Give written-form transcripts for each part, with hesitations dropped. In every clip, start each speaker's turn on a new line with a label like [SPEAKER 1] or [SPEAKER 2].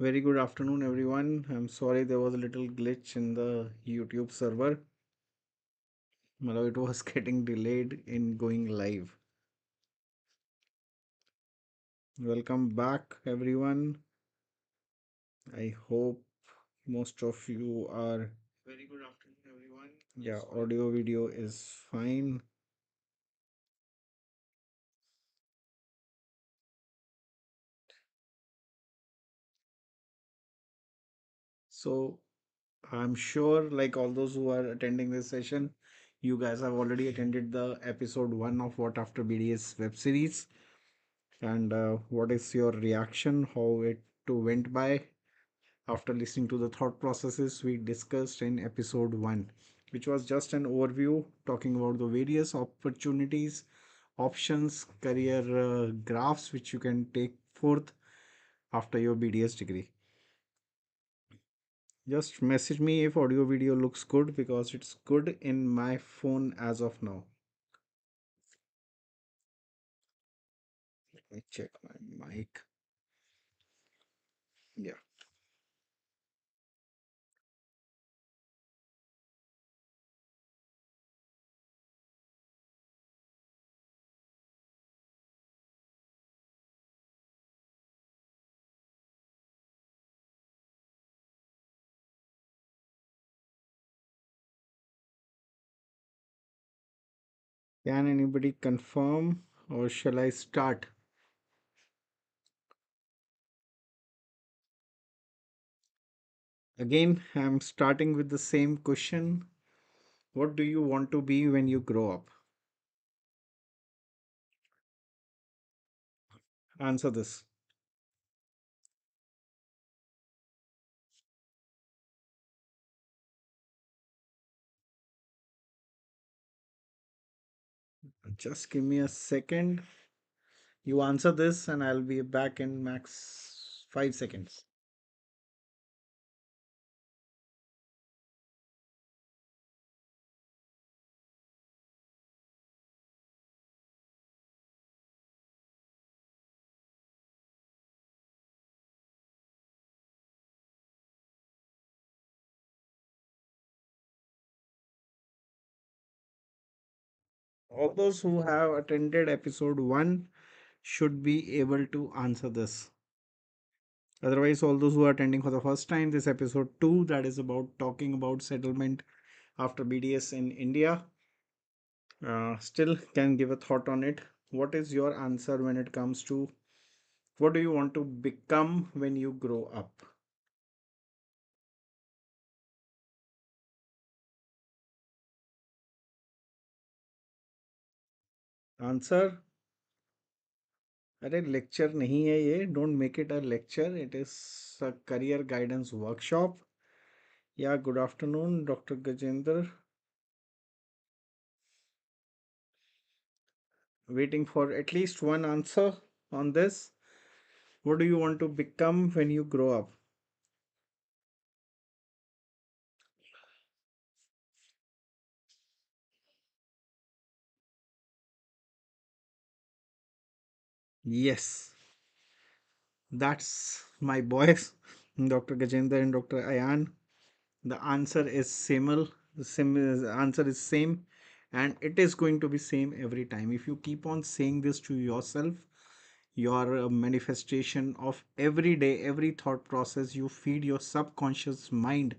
[SPEAKER 1] Very good afternoon, everyone. I'm sorry there was a little glitch in the YouTube server. It was getting delayed in going live. Welcome back, everyone. I hope most of you are. Very good afternoon, everyone. Yeah, audio video is fine. So I'm sure, like all those who are attending this session, you guys have already attended the episode one of What After BDS web series. And what is your reaction? How it went by after listening to the thought processes we discussed in episode 1, which was just an overview talking about the various opportunities, options, career graphs which you can take forth after your BDS degree. Just message me if audio video looks good because it's good in my phone as of now. Let me check my mic. Yeah. Can anybody confirm or shall I start? Again, I'm starting with the same question. What do you want to be when you grow up? Answer this. Just give me a second. You answer this, and I'll be back in max 5 seconds. All those who have attended episode 1 should be able to answer this. Otherwise, all those who are attending for the first time, this episode 2, that is about talking about settlement after BDS in India, still can give a thought on it. What is your answer when it comes to what do you want to become when you grow up? Answer अरे lecture नहीं है ये don't make it a lecture it is a career guidance workshop या good afternoon doctor Gajendra waiting for at least one answer on this. What do you want to become when you grow up? Yes, that's my boys, Dr. Gajendra and Dr. Ayan. The answer is similar. The answer is same, and it is going to be same every time. If you keep on saying this to yourself, your manifestation of every day, every thought process, you feed your subconscious mind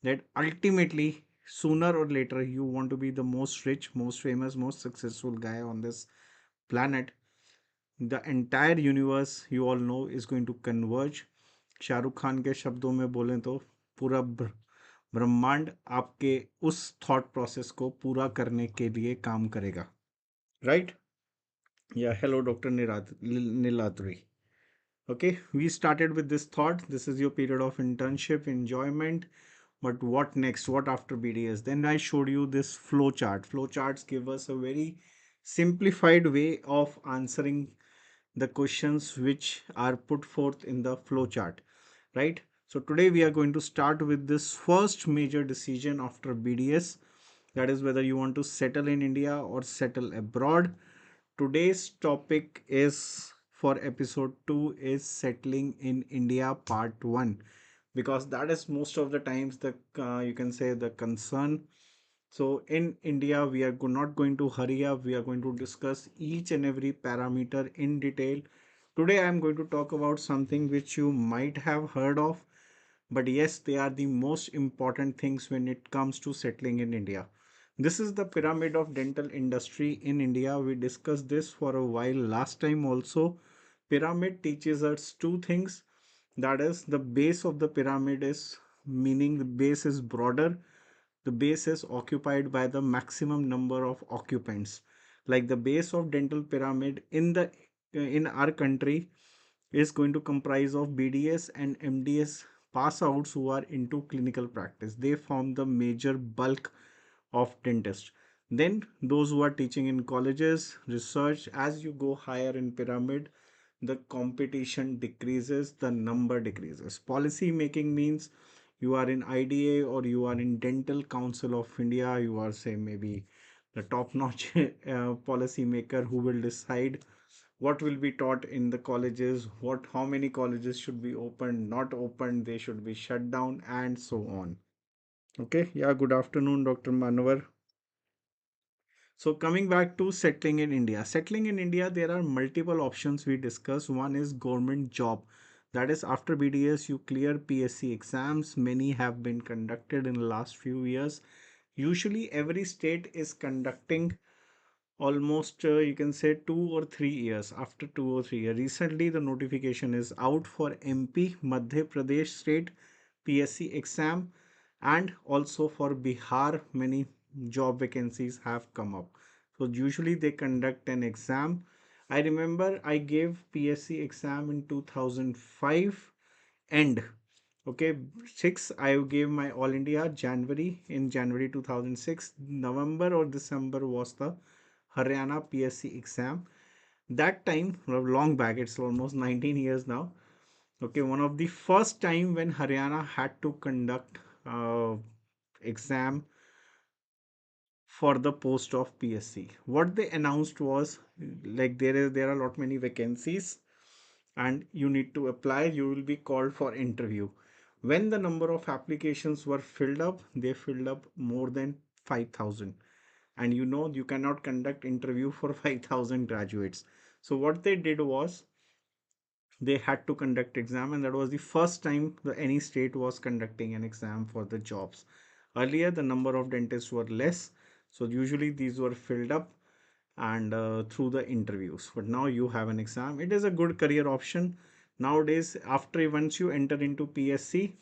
[SPEAKER 1] that ultimately, sooner or later, you want to be the most rich, most famous, most successful guy on this planet. The entire universe, you all know, is going to converge. Shahrukh Khan के शब्दों में बोलें तो पूरा ब्रह्मांड आपके उस thought process को पूरा करने के लिए काम करेगा. राइट? या hello doctor Niladri. Okay, we started with this thought. This is your period of internship, enjoyment. But what next? What after BDS? Then I showed you this flow chart. Flow charts give us a very simplified way of answering the questions which are put forth in the flow chart, right? So today we are going to start with this first major decision after BDS, that is whether you want to settle in India or settle abroad. Today's topic is for episode 2 is settling in India part 1, because that is most of the times the you can say the concern. So in India, we are not going to hurry up. We are going to discuss each and every parameter in detail. Today, I am going to talk about something which you might have heard of, but yes, they are the most important things when it comes to settling in India. This is the pyramid of dental industry in India. We discussed this for a while last time also. Pyramid teaches us two things. That is, the base of the pyramid is, meaning the base is broader, the base is occupied by the maximum number of occupants. Like the base of dental pyramid in our country is going to comprise of BDS and MDS pass outs who are into clinical practice. They form the major bulk of dentists. Then those who are teaching in colleges, research, as you go higher in pyramid, the competition decreases, the number decreases. Policy making means you are in IDA or you are in Dental Council of India, you are say maybe the top notch policy maker who will decide what will be taught in the colleges, what how many colleges should be opened, not opened, they should be shut down, and so on. Okay, yeah, good afternoon, Dr. Manovar. So coming back to settling in India. Settling in India, there are multiple options we discuss. One is government job. That is after BDS, you clear PSC exams. Many have been conducted in the last few years. Usually every state is conducting almost you can say 2 or 3 years. After 2 or 3 years, recently the notification is out for MP, Madhya Pradesh state PSC exam, and also for Bihar many job vacancies have come up. So usually they conduct an exam. I remember I gave PSC exam in 2005 end. Okay, 6 I gave my all India January, in January 2006. November or December was the Haryana PSC exam. That time, long back, it's almost 19 years now. Okay, one of the first time when Haryana had to conduct exam for the post of PSC. What they announced was like there are a lot many vacancies and you need to apply. You will be called for interview. When the number of applications were filled up, they filled up more than 5,000, and you know you cannot conduct interview for 5,000 graduates. So what they did was they had to conduct exam, and that was the first time the any state was conducting an exam for the jobs. Earlier the number of dentists were less, so usually these were filled up and through the interviews, but now you have an exam. It is a good career option nowadays. After once you enter into PSC,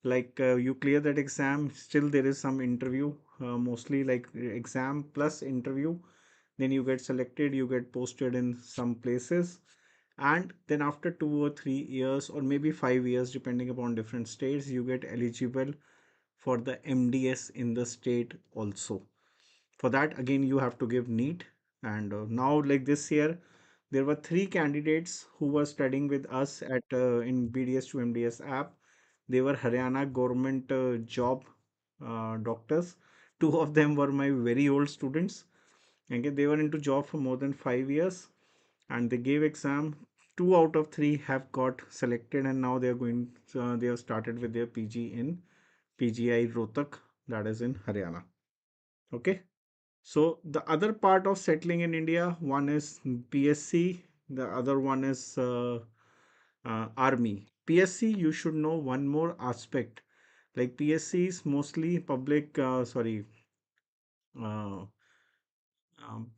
[SPEAKER 1] like you clear that exam, still there is some interview, mostly like exam plus interview. Then you get selected, you get posted in some places, and then after 2 or 3 years or maybe 5 years depending upon different states, you get eligible for the MDS in the state also. For that again you have to give NEET. And now like this year there were three candidates who were studying with us at in BDS to MDS app. They were Haryana government job doctors. Two of them were my very old students. Okay, they were into job for more than 5 years and they gave exam. Two out of three have got selected, and now they are going. They have started with their PG in PGI Rohtak, that is in Haryana. Okay. So the other part of settling in India, one is PSC, the other one is Army. PSC, you should know one more aspect. Like PSC is mostly public, uh, um,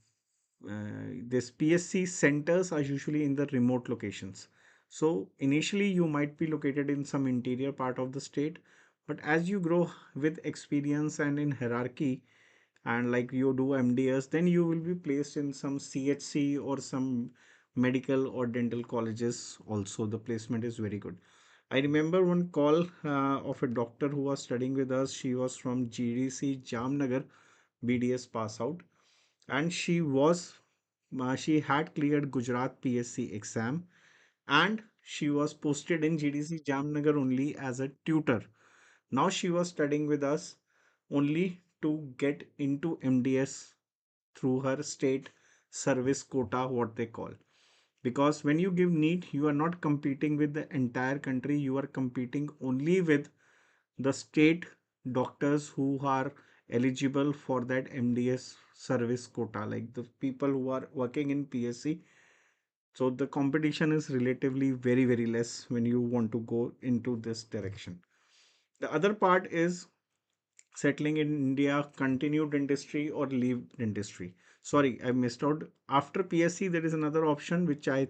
[SPEAKER 1] this PSC centers are usually in the remote locations. So initially you might be located in some interior part of the state, but as you grow with experience and in hierarchy, and like you do MDS, then you will be placed in some CHC or some medical or dental colleges also. The placement is very good. I remember one call of a doctor who was studying with us. She was from GDC Jamnagar, BDS pass out, and she had cleared Gujarat PSC exam, and she was posted in GDC Jamnagar only as a tutor. Now she was studying with us only to get into MDS through her state service quota, what they call. Because when you give NEET, you are not competing with the entire country, you are competing only with the state doctors who are eligible for that MDS service quota, like the people who are working in PSC. So the competition is relatively very, very less when you want to go into this direction. The other part is settling in India, continue dentistry or leave dentistry. Sorry, I missed out. After PSC, there is another option which I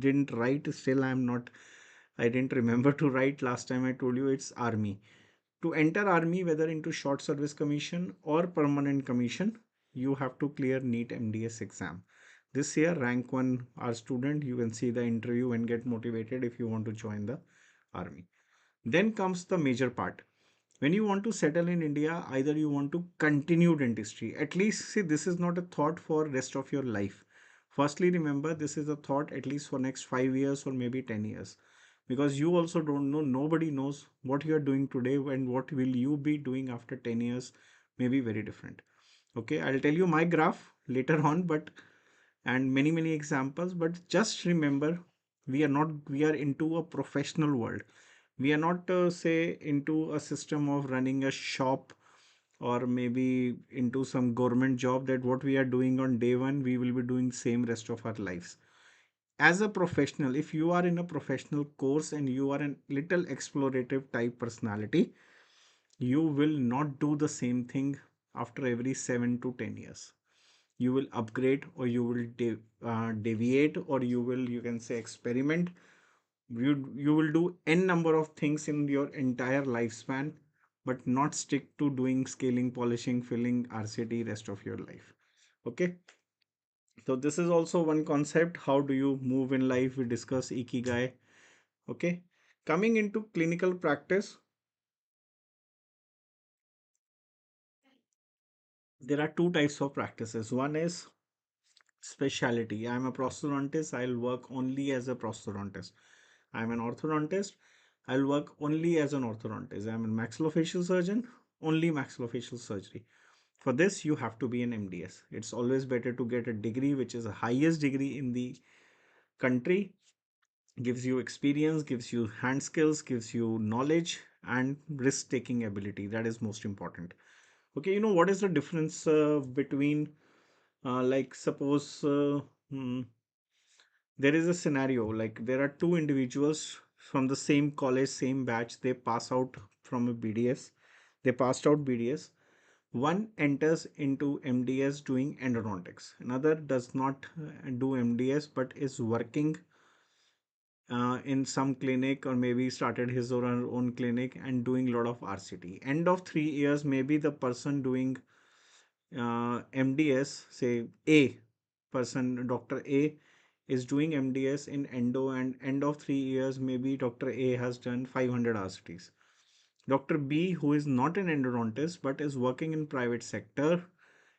[SPEAKER 1] didn't write. Still, I didn't remember to write last time I told you it's army. To enter army, whether into short service commission or permanent commission, you have to clear NEET MDS exam. This year, rank one our student, you can see the interview and get motivated if you want to join the army. Then comes the major part. When you want to settle in India, either you want to continue dentistry. At least see, this is not a thought for rest of your life. Firstly, remember this is a thought at least for next 5 years or maybe 10 years, because you also don't know, nobody knows what you are doing today and what will you be doing after 10 years may be very different. Okay, I'll tell you my graph later on, but and many many examples, but just remember, we are into a professional world. We are not say into a system of running a shop or maybe into some government job that what we are doing on day one we will be doing same rest of our lives. As a professional, if you are in a professional course and you are a little explorative type personality, you will not do the same thing after every 7 to 10 years. You will upgrade, or you will deviate, or you can say experiment. You will do n number of things in your entire lifespan, but not stick to doing scaling, polishing, filling, RCT rest of your life. Okay, so this is also one concept. How do you move in life? We discuss ikigai. Okay, coming into clinical practice, there are two types of practices. One is specialty. I'm a prosthodontist, I'll work only as a prosthodontist. I'm an orthodontist, I'll work only as an orthodontist. I'm a maxillofacial surgeon, only maxillofacial surgery. For this, you have to be an MDS. It's always better to get a degree which is the highest degree in the country, gives you experience, gives you hand skills, gives you knowledge and risk taking ability. That is most important. Okay, you know what is the difference between, like, suppose hmm, there is a scenario like there are two individuals from the same college, same batch, they pass out from a BDS, they passed out BDS. One enters into MDS doing endodontics, another does not do MDS but is working in some clinic, or maybe started his or her own clinic and doing a lot of RCT. End of 3 years, maybe the person doing MDS, say A person, Dr. A is doing MDS in endo, and end of 3 years, maybe Dr. A has done 500 RCTs. Dr. B, who is not an endodontist but is working in private sector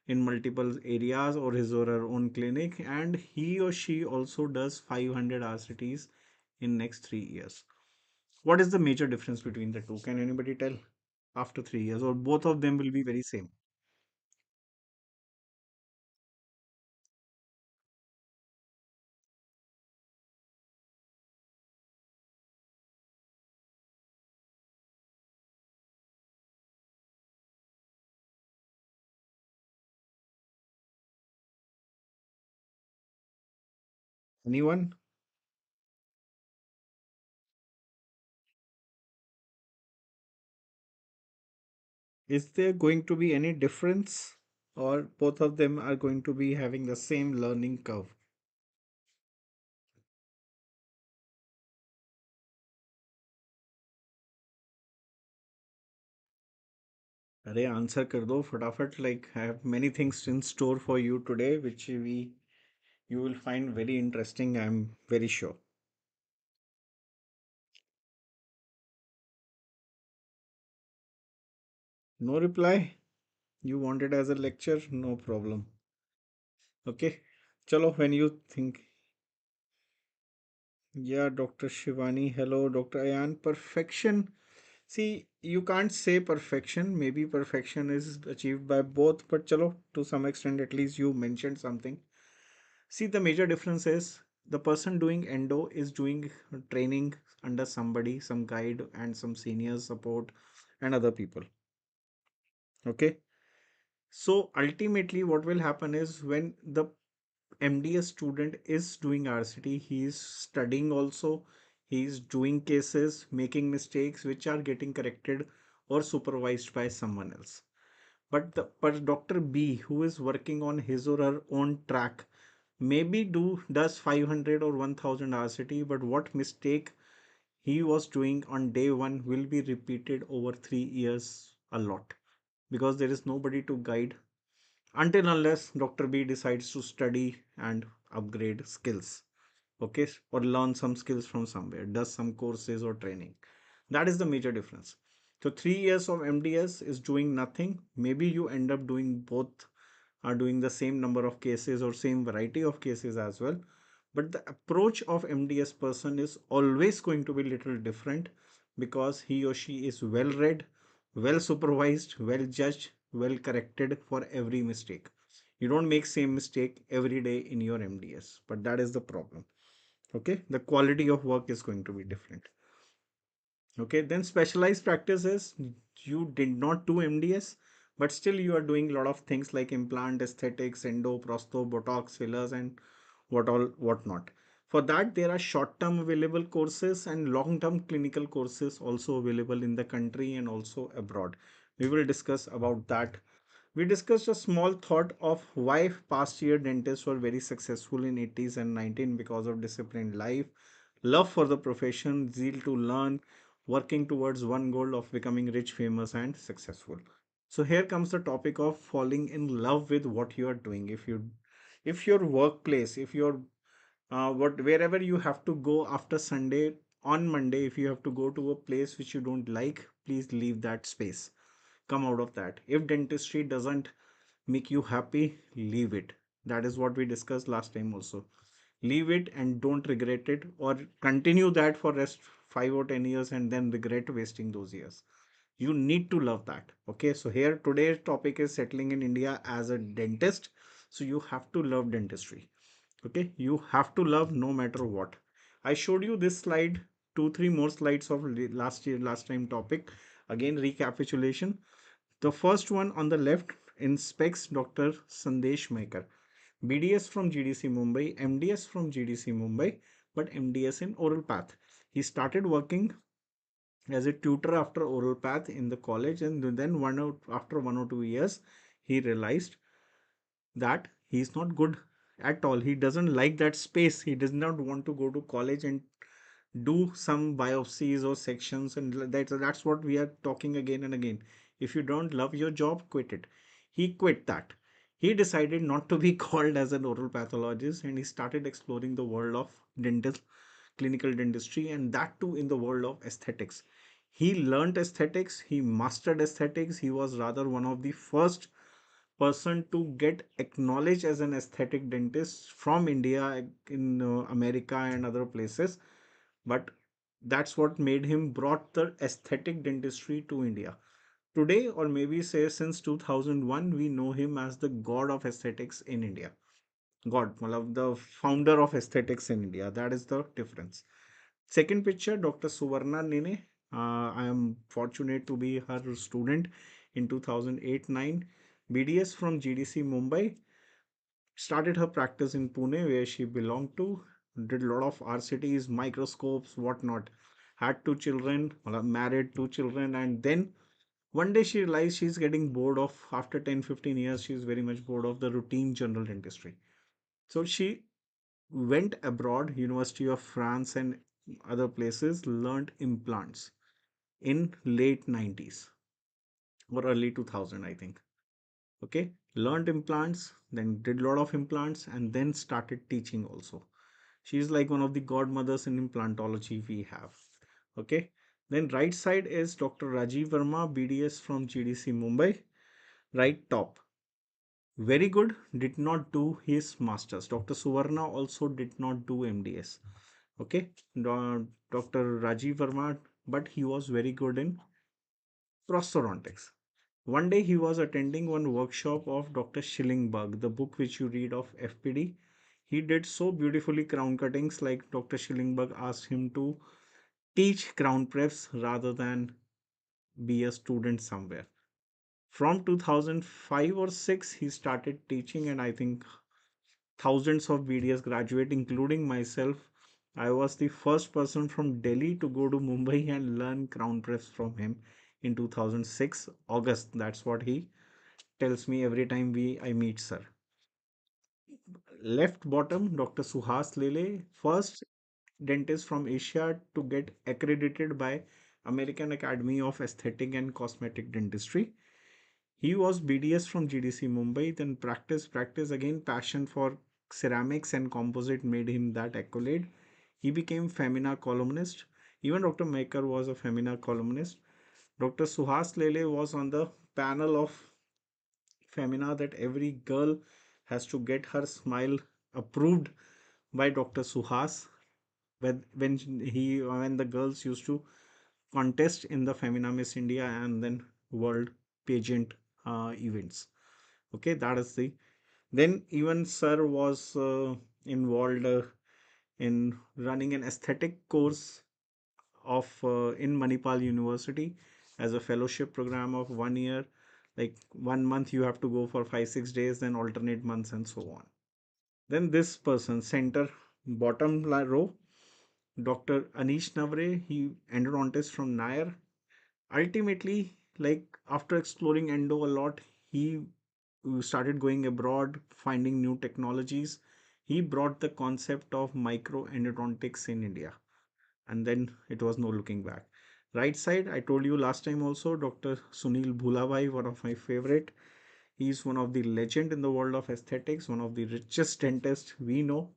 [SPEAKER 1] in multiple areas or his or her own clinic, and he or she also does 500 RCTs in next 3 years. What is the major difference between the two? Can anybody tell? After 3 years, or both of them will be very same? Anyone? Is there going to be any difference, or both of them are going to be having the same learning curve? अरे answer कर दो फटाफट. Like, I have many things in store for you today which we you will find very interesting, I'm very sure. No reply? You want it as a lecture? No problem. Okay, chalo, when you think. Yeah, Dr. Shivani, hello. Dr. Ayan, perfection. See, you can't say perfection. Maybe perfection is achieved by both, but chalo, to some extent, at least you mentioned something. See, the major difference is the person doing endo is doing training under somebody, some guide and some senior support and other people. Okay. So ultimately what will happen is when the MDS student is doing RCT, he is studying also, he is doing cases, making mistakes which are getting corrected or supervised by someone else. But Dr. B, who is working on his or her own track, maybe does 500 or 1000 RCT, but what mistake he was doing on day one will be repeated over 3 years a lot, because there is nobody to guide until unless Dr. B decides to study and upgrade skills, okay, or learn some skills from somewhere, does some courses or training. That is the major difference. So 3 years of MDS is doing nothing. Maybe you end up doing both, are doing the same number of cases or same variety of cases as well, but the approach of MDS person is always going to be little different, because he or she is well read, well supervised, well judged, well corrected for every mistake. You don't make same mistake every day in your MDS, but that is the problem. Okay, the quality of work is going to be different. Okay, then specialized practices, you did not do MDS, but still you are doing a lot of things like implant, aesthetics, endo, prosto, botox, fillers, and whatnot. For that, there are short-term available courses and long-term clinical courses also available in the country and also abroad. We will discuss about that. We discussed a small thought of why past year dentists were very successful in 80s and 19, because of disciplined life, love for the profession, zeal to learn, working towards one goal of becoming rich, famous, and successful. So here comes the topic of falling in love with what you are doing. If your workplace, if your what wherever you have to go after Sunday, on Monday, if you have to go to a place which you don't like, please leave that space. Come out of that. If dentistry doesn't make you happy, leave it. That is what we discussed last time also. Leave it and don't regret it, or continue that for rest 5 or 10 years and then regret wasting those years. You need to love that. Okay, so here today's topic is settling in India as a dentist. So you have to love dentistry. Okay, you have to love no matter what. I showed you this slide, two three more slides of last time topic. Again, recapitulation. The first one on the left inspects Dr. Sandesh Maker, BDS from GDC Mumbai, MDS from GDC Mumbai, but MDS in oral path. He started working as a tutor after oral path in the college, and then after 1 or 2 years, he realized that he's not good at all. He doesn't like that space. He does not want to go to college and do some biopsies or sections, and that's what we are talking again and again. If you don't love your job, quit it. He quit that. He decided not to be called as an oral pathologist, and he started exploring the world of dental clinical dentistry, and that too in the world of aesthetics. He learned aesthetics, he mastered aesthetics. He was rather one of the first person to get acknowledged as an aesthetic dentist from India, in America and other places. But that's what made him brought the aesthetic dentistry to India. Today, or maybe say since 2001, we know him as the god of aesthetics in India. God, matlab the founder of aesthetics in India. That is the difference. Second picture, Dr. Suvarna Nene. I am fortunate to be her student in 2008-9. BDS from GDC Mumbai. Started her practice in Pune, where she belonged to. Did a lot of RCTs, microscopes, whatnot. Had two children, married, two children, and then one day she realized she's getting bored of, after 10-15 years, she's very much bored of the routine general dentistry. So she went abroad, University of France and other places, learned implants in late 90s or early 2000, I think. Okay, learned implants, then did a lot of implants, and then started teaching also. She's like one of the godmothers in implantology we have. Okay, then right side is Dr. Rajiv Verma, BDS from GDC Mumbai. Right top, very good, did not do his masters. Dr. Suvarna also did not do MDS. Okay, Dr. Rajiv Verma, but he was very good in prosthodontics. One day he was attending one workshop of Dr. Schillingberg, the book which you read of FPD. He did so beautifully crown cuttings, like Dr. Schillingberg asked him to teach crown preps rather than be a student somewhere. From 2005 or 6, he started teaching, and I think thousands of BDS graduate, including myself. I was the first person from Delhi to go to Mumbai and learn crown preps from him in 2006 August. That's what he tells me every time we I meet sir. Left bottom, Dr. Suhas Lele, first dentist from Asia to get accredited by American Academy of Aesthetic and Cosmetic Dentistry. He was BDS from GDC Mumbai, then practice again. Passion for ceramics and composite made him that accolade. He became Femina columnist. Even Dr. Maker was a Femina columnist. Dr. Suhas Lele was on the panel of Femina that every girl has to get her smile approved by Dr. Suhas when the girls used to contest in the Femina Miss India and then World pageant events. Okay, that is the then even sir was involved in running an aesthetic course of in Manipal University as a fellowship program of 1 year. Like 1 month you have to go for 5 6 days, then alternate months and so on. Then this person, center bottom row, Dr. Anish Navre, he endodontist from Nair. Ultimately, like after exploring endo a lot, he started going abroad, finding new technologies. He brought the concept of micro endodontics in India, and then it was no looking back. Right side, I told you last time also, Dr. Sunil Bhulabhai, one of my favorite. He's one of the legend in the world of aesthetics, one of the richest dentists we know.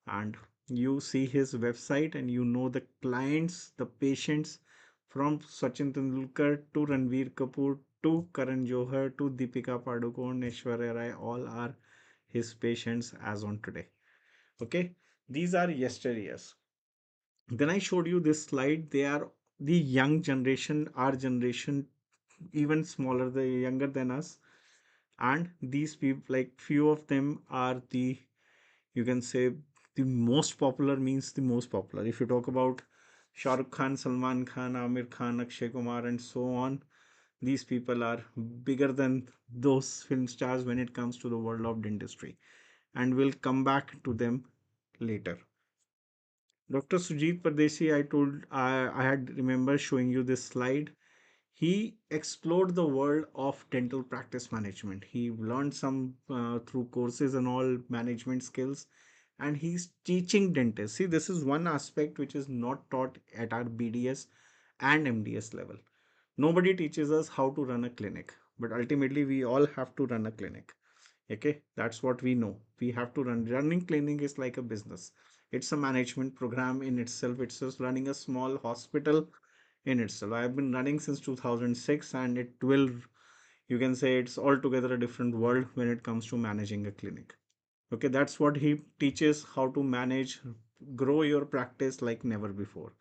[SPEAKER 1] And you see his website and you know the clients, the patients, from Sachin Tendulkar to Ranveer Kapoor to Karan Johar to Deepika Padukone, Aishwarya Rai, all are his patients as on today. Okay, these are yesteryears. Then I showed you this slide. They are the young generation, our generation, even smaller, the younger than us. And these people, like few of them are the, you can say, the most popular means the most popular. If you talk about Shah Rukh Khan, Salman Khan, Amir Khan, Akshay Kumar, and so on, these people are bigger than those film stars when it comes to the world of dentistry. And we'll come back to them later. Dr. Sujit Pardesi, I had remember showing you this slide. He explored the world of dental practice management. He learned some through courses and all management skills, and he's teaching dentists. See, this is one aspect which is not taught at our BDS and MDS level. Nobody teaches us how to run a clinic, but ultimately we all have to run a clinic. Okay, that's what we know. We have to running clinic is like a business. It's a management program in itself. It's just running a small hospital in itself. I've been running since 2006, and it will, you can say, it's altogether a different world when it comes to managing a clinic. Okay, that's what he teaches, how to manage, grow your practice like never before.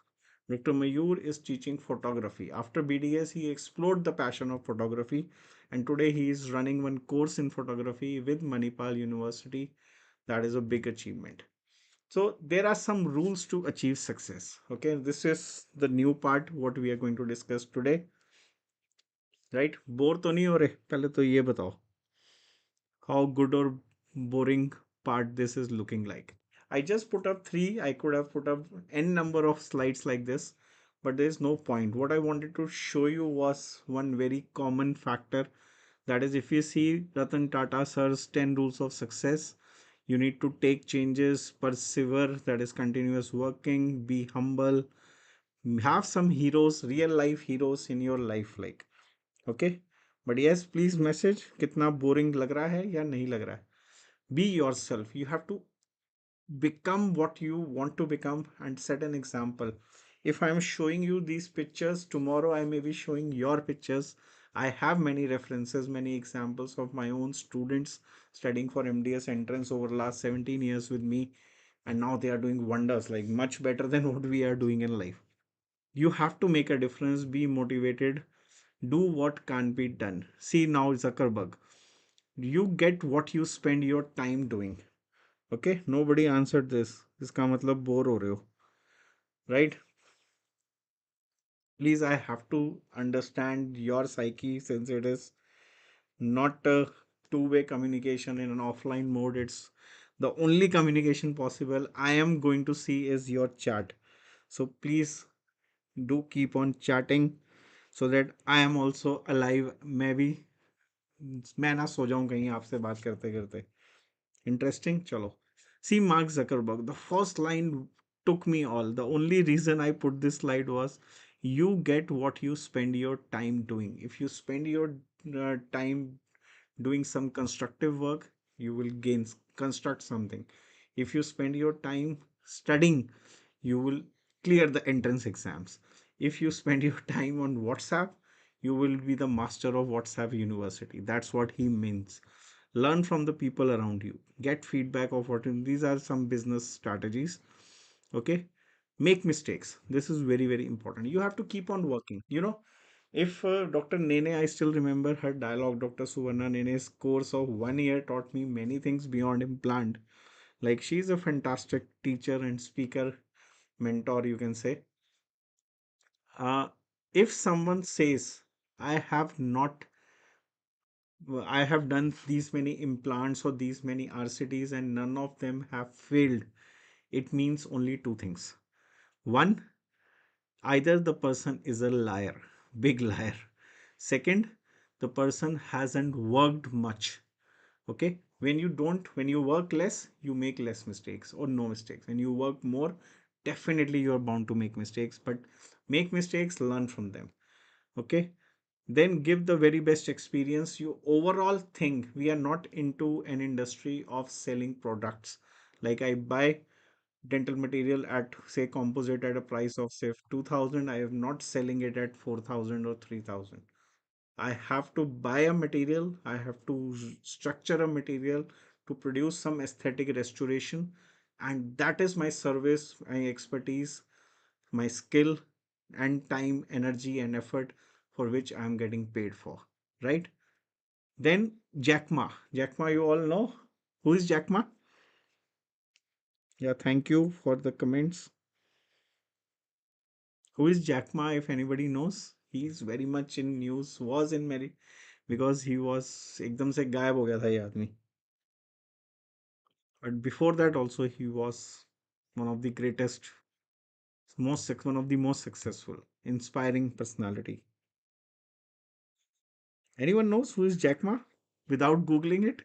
[SPEAKER 1] Dr. Mayur is teaching photography. After BDS, he explored the passion of photography, and today he is running one course in photography with Manipal University. That is a big achievement. So there are some rules to achieve success. Okay, this is the new part what we are going to discuss today. Right? Bore तो नहीं हो रहे? पहले तो ये बताओ how good or boring part this is looking like. I just put up three. I could have put up n number of slides like this, but there is no point. What I wanted to show you was one very common factor. That is, if you see Ratan Tata sir's 10 rules of success, you need to take changes, persevere, that is continuous working, be humble, have some heroes, real life heroes in your life, like, okay. But yes, please message कितना boring लग रहा है या नहीं लग रहा है. Be yourself. You have to become what you want to become and set an example. If I'm showing you these pictures, tomorrow I may be showing your pictures. I have many references, many examples of my own students studying for MDS entrance over last 17 years with me, and now they are doing wonders, like much better than what we are doing in life. You have to make a difference, be motivated, do what can't be done. See now Zuckerberg, you get what you spend your time doing. Okay, nobody answered this. इसका मतलब bore हो रहे हो, right? Please, I have to understand your psyche, since it is not a two-way communication in an offline mode. It's the only communication possible I am going to see is your chat. So please do keep on chatting so that I am also alive. मैं भी मैं ना सो जाऊं कहीं आपसे बात करते करते. Interesting. Chalo. See, Mark Zuckerberg, the first line took me all. The only reason I put this slide was you get what you spend your time doing. If you spend your time doing some constructive work, you will construct something. If you spend your time studying, you will clear the entrance exams. If you spend your time on WhatsApp, you will be the master of WhatsApp University. That's what he means. Learn from the people around you, get feedback of what these are some business strategies. Okay, make mistakes. This is very, very important. You have to keep on working. If Dr. Nene, I still remember her dialogue. Dr. Suvarna Nene's course of 1 year taught me many things beyond implant. Like, she's a fantastic teacher and speaker, mentor, you can say. Uh, if someone says, I have not I have done these many implants or these many RCTs and none of them have failed, it means only two things. One, either the person is a liar, big liar. Second, the person hasn't worked much. Okay, when you work less, you make less mistakes or no mistakes. When you work more, definitely you are bound to make mistakes, but make mistakes, learn from them. Okay, then give the very best experience. You overall think we are not into an industry of selling products. Like, I buy dental material at, say, composite at a price of, say, 2000. I am not selling it at 4000 or 3000. I have to buy a material, I have to structure a material to produce some aesthetic restoration, and that is my service, my expertise, my skill, and time, energy, and effort for which I am getting paid for. Right? Then Jack Ma. Jack Ma, you all know. Who is Jack Ma? Yeah, thank you for the comments. Who is Jack Ma, if anybody knows? He is very much in news, was in many, because he was एकदम से गायब हो गया था ये आदमी. But before that also he was one of the greatest, one of the most successful, inspiring personality. Anyone knows who is Jack Ma without googling it?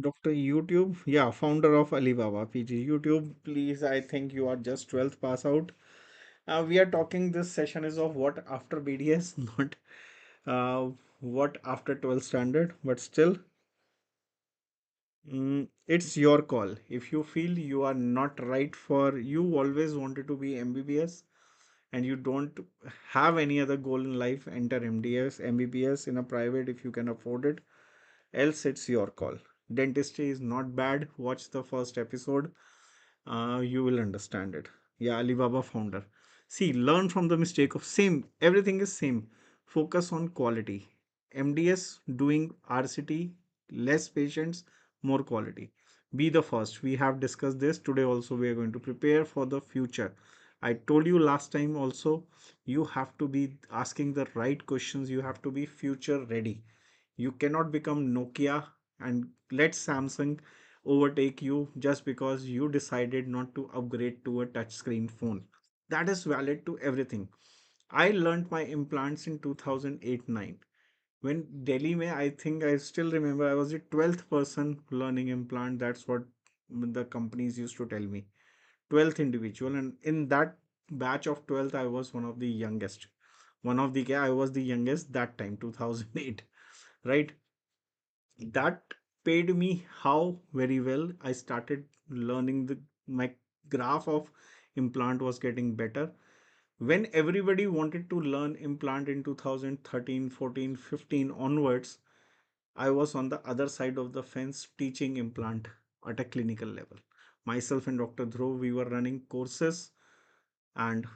[SPEAKER 1] Dr. YouTube, yeah, founder of Alibaba PG. YouTube, please, I think you are just 12th pass out. We are talking, this session is of what after BDS, not what after 12th standard, but still, it's your call. If you feel you are not right for, you always wanted to be MBBS and you don't have any other goal in life, enter MDS, MBBS in a private if you can afford it. Else, it's your call. Dentistry is not bad. Watch the first episode. You will understand it. Yeah, Alibaba founder. See, learn from the mistake of same. Everything is same. Focus on quality. MDS doing RCT, less patients, more quality. Be the first. We have discussed this today. Also, we are going to prepare for the future. I told you last time also, you have to be asking the right questions. You have to be future ready. You cannot become Nokia and let Samsung overtake you just because you decided not to upgrade to a touchscreen phone. That is valid to everything. I learned my implants in 2008-9. When Delhi mein, I think I still remember I was the 12th person learning implant. That's what the companies used to tell me. 12th individual. And in that batch of 12th, I was one of the youngest. I was the youngest that time, 2008. Right? That paid me how very well. I started learning my graph of implant was getting better. When everybody wanted to learn implant in 2013, 14, 15 onwards, I was on the other side of the fence teaching implant at a clinical level. Myself and Dr. Dhruv, we were running courses and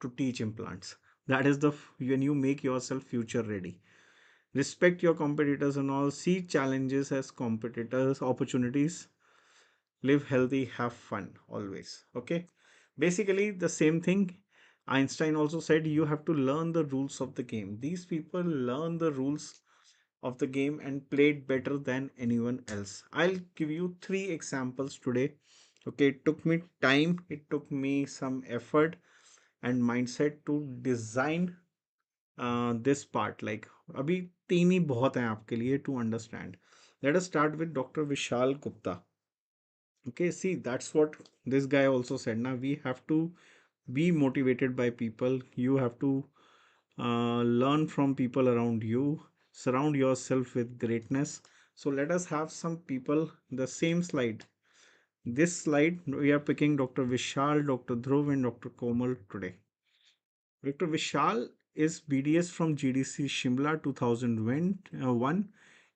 [SPEAKER 1] to teach implants. That is the when you make yourself future ready. Respect your competitors and all. See challenges as competitors, opportunities. Live healthy, have fun always. Okay. Basically, the same thing. Einstein also said you have to learn the rules of the game. These people learn the rules of the game and played better than anyone else. I'll give you three examples today. Okay, it took me time, it took me some effort and mindset to design this part. Like अभी तीन ही बहुत हैं आपके लिए to understand. Let us start with Dr. Vishal Gupta. Okay, see, that's what this guy also said. Now we have to be motivated by people. You have to learn from people around you. Surround yourself with greatness. So let us have some people. The same slide. This slide we are picking Dr. Vishal, Dr. Dhruv, and Dr. Komal today. Dr. Vishal is BDS from GDC Shimla 2001,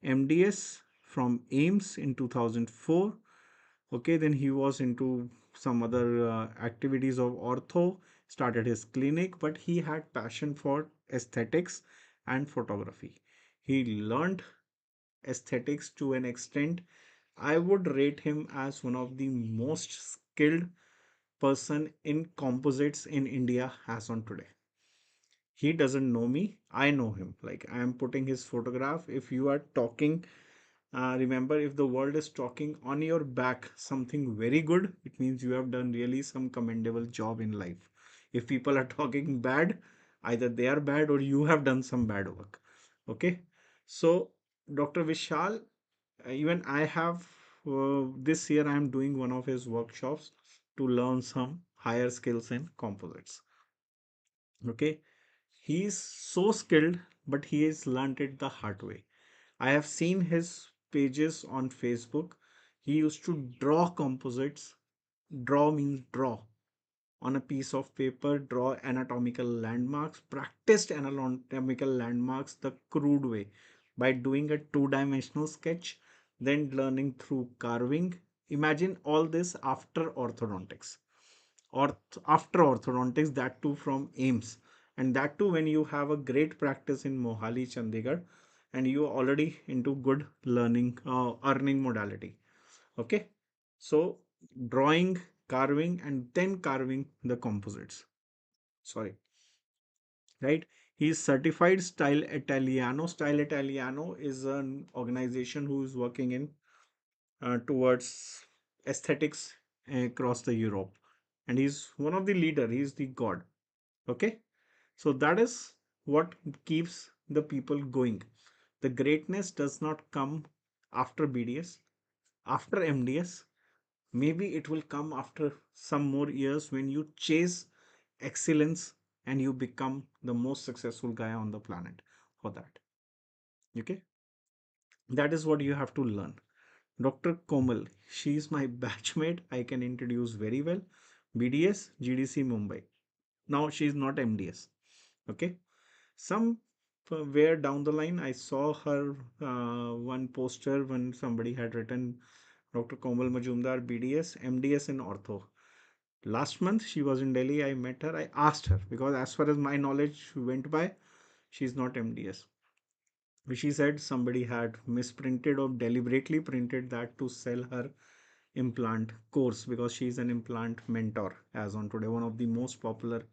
[SPEAKER 1] MDS from AIMS in 2004. Okay, then he was into some other activities of ortho, started his clinic, but he had passion for aesthetics and photography. He learned aesthetics to an extent. I would rate him as one of the most skilled person in composites in India as on today. He doesn't know me, I know him. Like I am putting his photograph. If you are talking, remember, if the world is talking on your back something very good, it means you have done really some commendable job in life. If people are talking bad, either they are bad or you have done some bad work. Okay. So, Dr. Vishal, even I have this year I am doing one of his workshops to learn some higher skills in composites. Okay. He is so skilled, but he has learned it the hard way. I have seen his pages on Facebook. He used to draw composites. Draw means draw on a piece of paper, draw anatomical landmarks, practiced anatomical landmarks the crude way by doing a two-dimensional sketch, then learning through carving. Imagine all this after orthodontics or after orthodontics, that too from AIMS, and that too when you have a great practice in Mohali, Chandigarh, and you are already into good learning, earning modality. Okay, so drawing, carving, and then carving the composites. Sorry, right? He is certified Style Italiano. Style Italiano is an organization who is working in towards aesthetics across the Europe, and he's one of the leader. He's the god. Okay, so that is what keeps the people going. The greatness does not come after BDS, after MDS. Maybe it will come after some more years when you chase excellence and you become the most successful guy on the planet for that. Okay, that is what you have to learn. Dr. Komal, she is my batchmate. I can introduce very well. BDS, GDC Mumbai. Now she is not MDS. Okay. Somewhere down the line, I saw her one poster when somebody had written Dr. Komal Majumdar, BDS, MDS in ortho. Last month, she was in Delhi. I met her. I asked her because, as far as my knowledge went by, she's not MDS. She said somebody had misprinted or deliberately printed that to sell her implant course because she's an implant mentor as on today, one of the most popular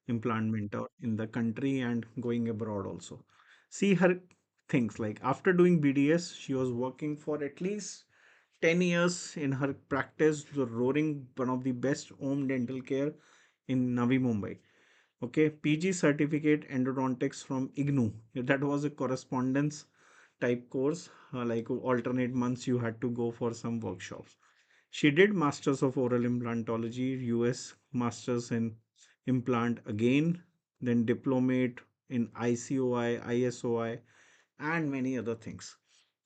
[SPEAKER 1] implant mentor in the country and going abroad also. See her things like after doing BDS, she was working for at least 10 years in her practice, roaring one of the best home dental care in Navi Mumbai. Okay, PG certificate endodontics from IGNU. That was a correspondence type course, like alternate months you had to go for some workshops. She did Masters of Oral Implantology, US Masters in Implant again, then Diplomate in ICOI, ISOI, and many other things.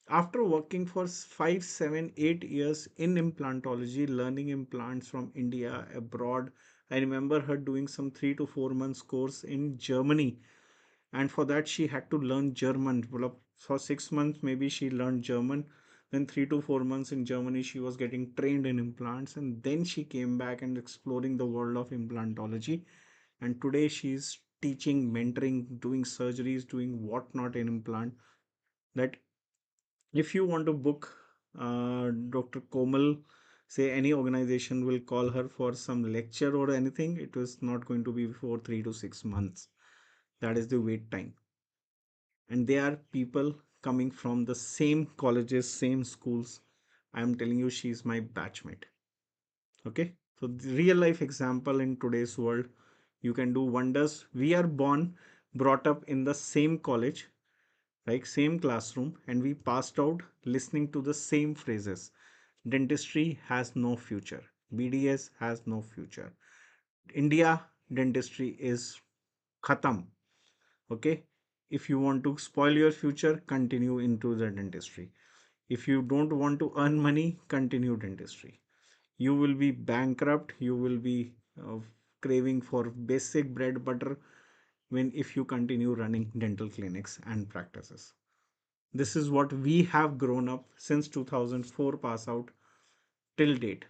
[SPEAKER 1] After working for 5, 7, 8 years in implantology, learning implants from India, abroad, I remember her doing some 3 to 4 months course in Germany, and for that she had to learn German. Well, for 6 months maybe she learned German. Then 3 to 4 months in Germany, she was getting trained in implants, and then she came back and exploring the world of implantology. And today she's teaching, mentoring, doing surgeries, doing whatnot in implant. That if you want to book Dr. Komal, say any organization will call her for some lecture or anything, it was not going to be before 3 to 6 months. That is the wait time. And they are people coming from the same colleges, same schools. I am telling you, she's my batchmate. Okay. So the real life example in today's world, you can do wonders. We are born, brought up in the same college, like same classroom, and we passed out listening to the same phrases. Dentistry has no future. BDS has no future. India dentistry is khatam. Okay. If you want to spoil your future, continue into the dentistry. If you don't want to earn money, continue dentistry. You will be bankrupt. You will be craving for basic bread butter when if you continue running dental clinics and practices. This is what we have grown up since 2004 pass out till date.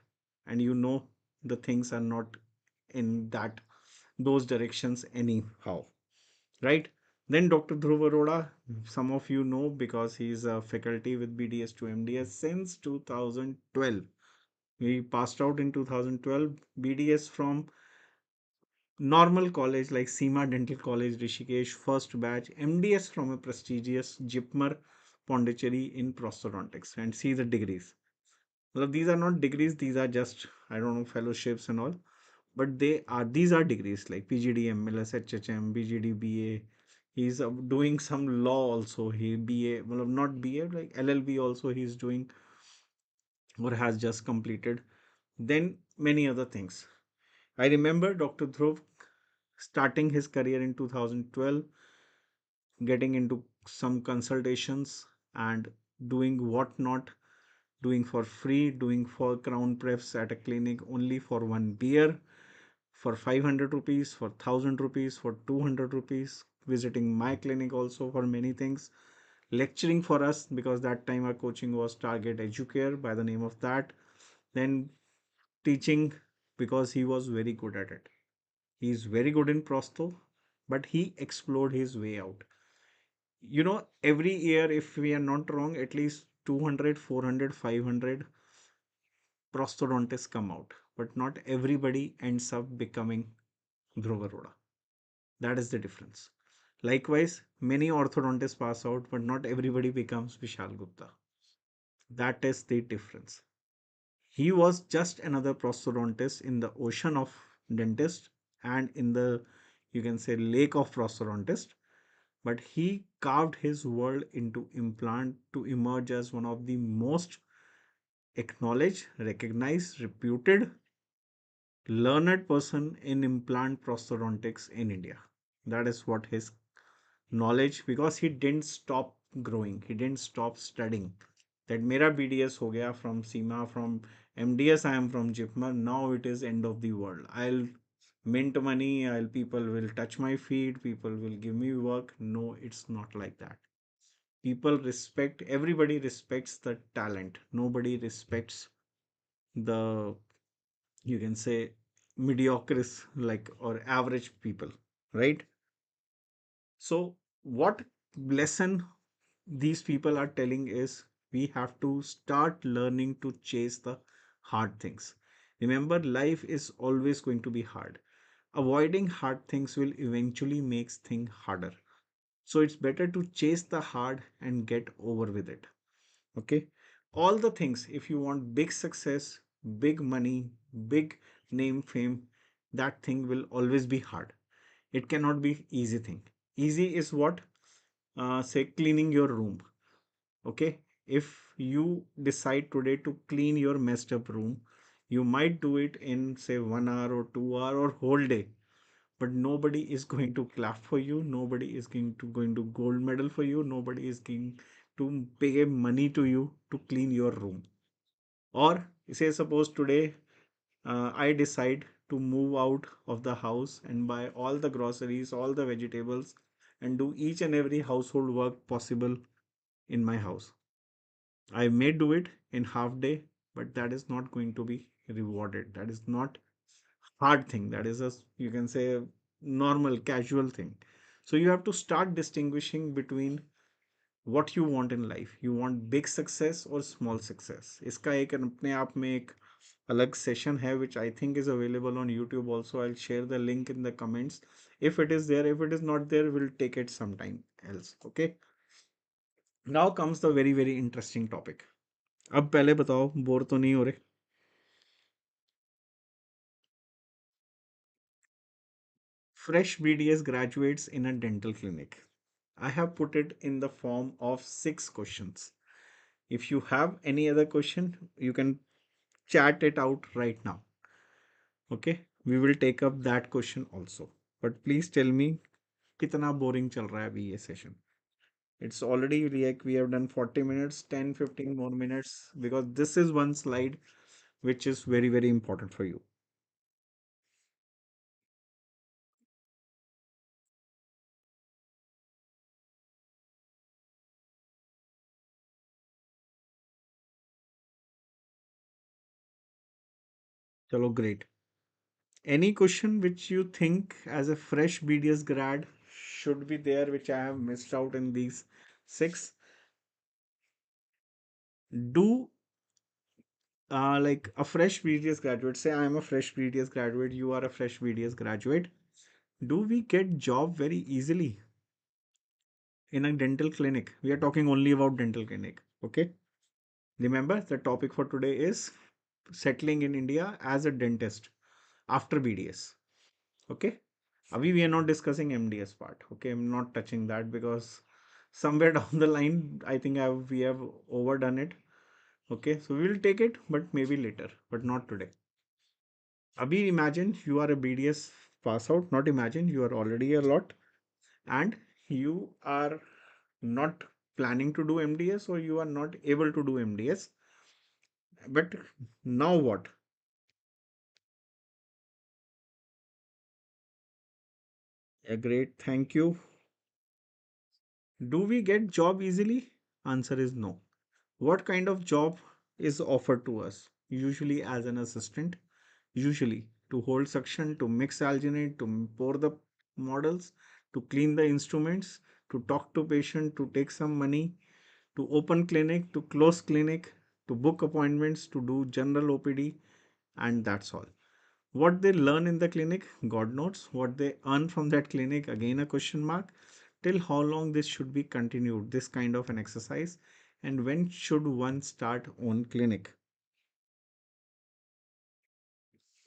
[SPEAKER 1] And you know the things are not in that those directions anyhow, right? Then Dr. Dhruv Arora, some of you know because he is a faculty with BDS to MDS since 2012. He passed out in 2012, BDS from normal college like Seema Dental College, Rishikesh, first batch, MDS from a prestigious Jipmer Pondicherry in prosthodontics. And see the degrees. Well, these are not degrees, these are just, I don't know, fellowships and all. But these are degrees like PGD, MLS, HHM, BGD, BA. He's doing some law also. He BA, well, not BA, like LLB also he's doing or has just completed. Then many other things. I remember Dr. Dhruv starting his career in 2012, getting into some consultations and doing what not, doing for free, doing for crown preps at a clinic only for one beer, for 500 rupees, for 1000 rupees, for 200 rupees, visiting my clinic also for many things, lecturing for us because that time our coaching was Target Educare by the name of that, then teaching because he was very good at it. He's very good in prosto, but he explored his way out. Every year, if we are not wrong, at least 200, 400, 500 prosthodontists come out, but not everybody ends up becoming Dhruv Arora. That is the difference. Likewise, many orthodontists pass out, but not everybody becomes Vishal Gupta. That is the difference. He was just another prosthodontist in the ocean of dentists and in the, you can say, lake of prosthodontists, but he carved his world into implant to emerge as one of the most acknowledged, recognized, reputed, learned person in implant prosthodontics in India. That is what his knowledge, because he didn't stop growing, he didn't stop studying. That mera BDS ho gaya from Seema, from MDS, I am from Jipmer. Now it is end of the world. I'll mint money, I'll people will touch my feet, people will give me work. No, it's not like that. People respect, everybody respects the talent. Nobody respects the, you can say, mediocre like or average people, right? So what lesson these people are telling is we have to start learning to chase the hard things. Remember, life is always going to be hard. Avoiding hard things will eventually make things harder. So it's better to chase the hard and get over with it. Okay. All the things, if you want big success, big money, big name, fame, that thing will always be hard. It cannot be easy thing. Easy is what? Say cleaning your room. Okay. If you decide today to clean your messed up room, you might do it in say 1 hour or 2 hour or whole day, but nobody is going to clap for you, nobody is going to gold medal for you, nobody is going to pay money to you to clean your room. Or say suppose today I decide to move out of the house and buy all the groceries, all the vegetables, and do each and every household work possible in my house. I may do it in half day, but that is not going to be rewarded. That is not hard thing. That is a, you can say, a normal casual thing. So you have to start distinguishing between what you want in life. You want big success or small success. इसका एक अपने आप में एक अलग session है which I think is available on YouTube also. I'll share the link in the comments if it is there. If it is not there, we'll take it sometime else. Okay. Now comes the very very interesting topic. अब पहले बताओ bore तो नहीं हो रहे? Fresh BDS graduates in a dental clinic. I have put it in the form of 6 questions. If you have any other question, you can chat it out right now. Okay, we will take up that question also. But please tell me कितना boring चल रहा है अभी ये session. It's already like we have done 40 minutes, 10, 15 more minutes because this is one slide which is very, very important for you. Chalo, great. Any question which you think as a fresh BDS grad should be there, which I have missed out in these six? Do like a fresh BDS graduate, say I am a fresh BDS graduate, you are a fresh BDS graduate. Do we get job very easily in a dental clinic? We are talking only about dental clinic. Okay. Remember the topic for today is settling in India as a dentist after BDS. Okay. Abhi we are not discussing MDS part. Okay. I'm not touching that because somewhere down the line, I think we have overdone it. Okay. So we will take it, but maybe later, but not today. Abhi, imagine you are a BDS pass out. Not imagine, you are already a lot and you are not planning to do MDS or you are not able to do MDS. But now what? A great thank you. Do we get job easily? Answer is no. What kind of job is offered to us? Usually as an assistant, usually to hold suction, to mix alginate, to pour the models, to clean the instruments, to talk to patient, to take some money, to open clinic, to close clinic, to book appointments, to do general OPD, and that's all. What they learn in the clinic, God knows. What they earn from that clinic, again a question mark. Till how long this should be continued, this kind of an exercise, and when should one start own clinic,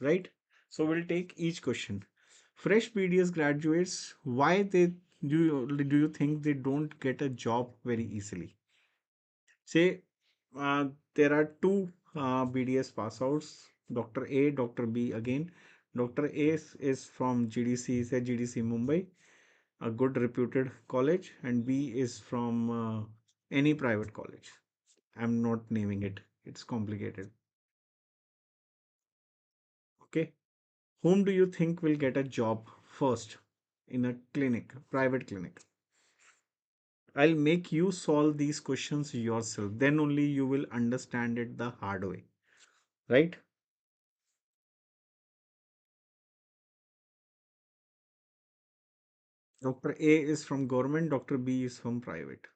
[SPEAKER 1] right? So we'll take each question. Fresh BDS graduates, why they do you think they don't get a job very easily? Say there are two BDS pass outs, Dr. A, Dr. B again. Dr. A is from GDC, say GDC Mumbai, a good reputed college, and B is from any private college. I'm not naming it, it's complicated. Okay. Whom do you think will get a job first in a clinic, private clinic? I'll make you solve these questions yourself. Then only you will understand it the hard way, right? Dr. A is from government, Dr. B is from private.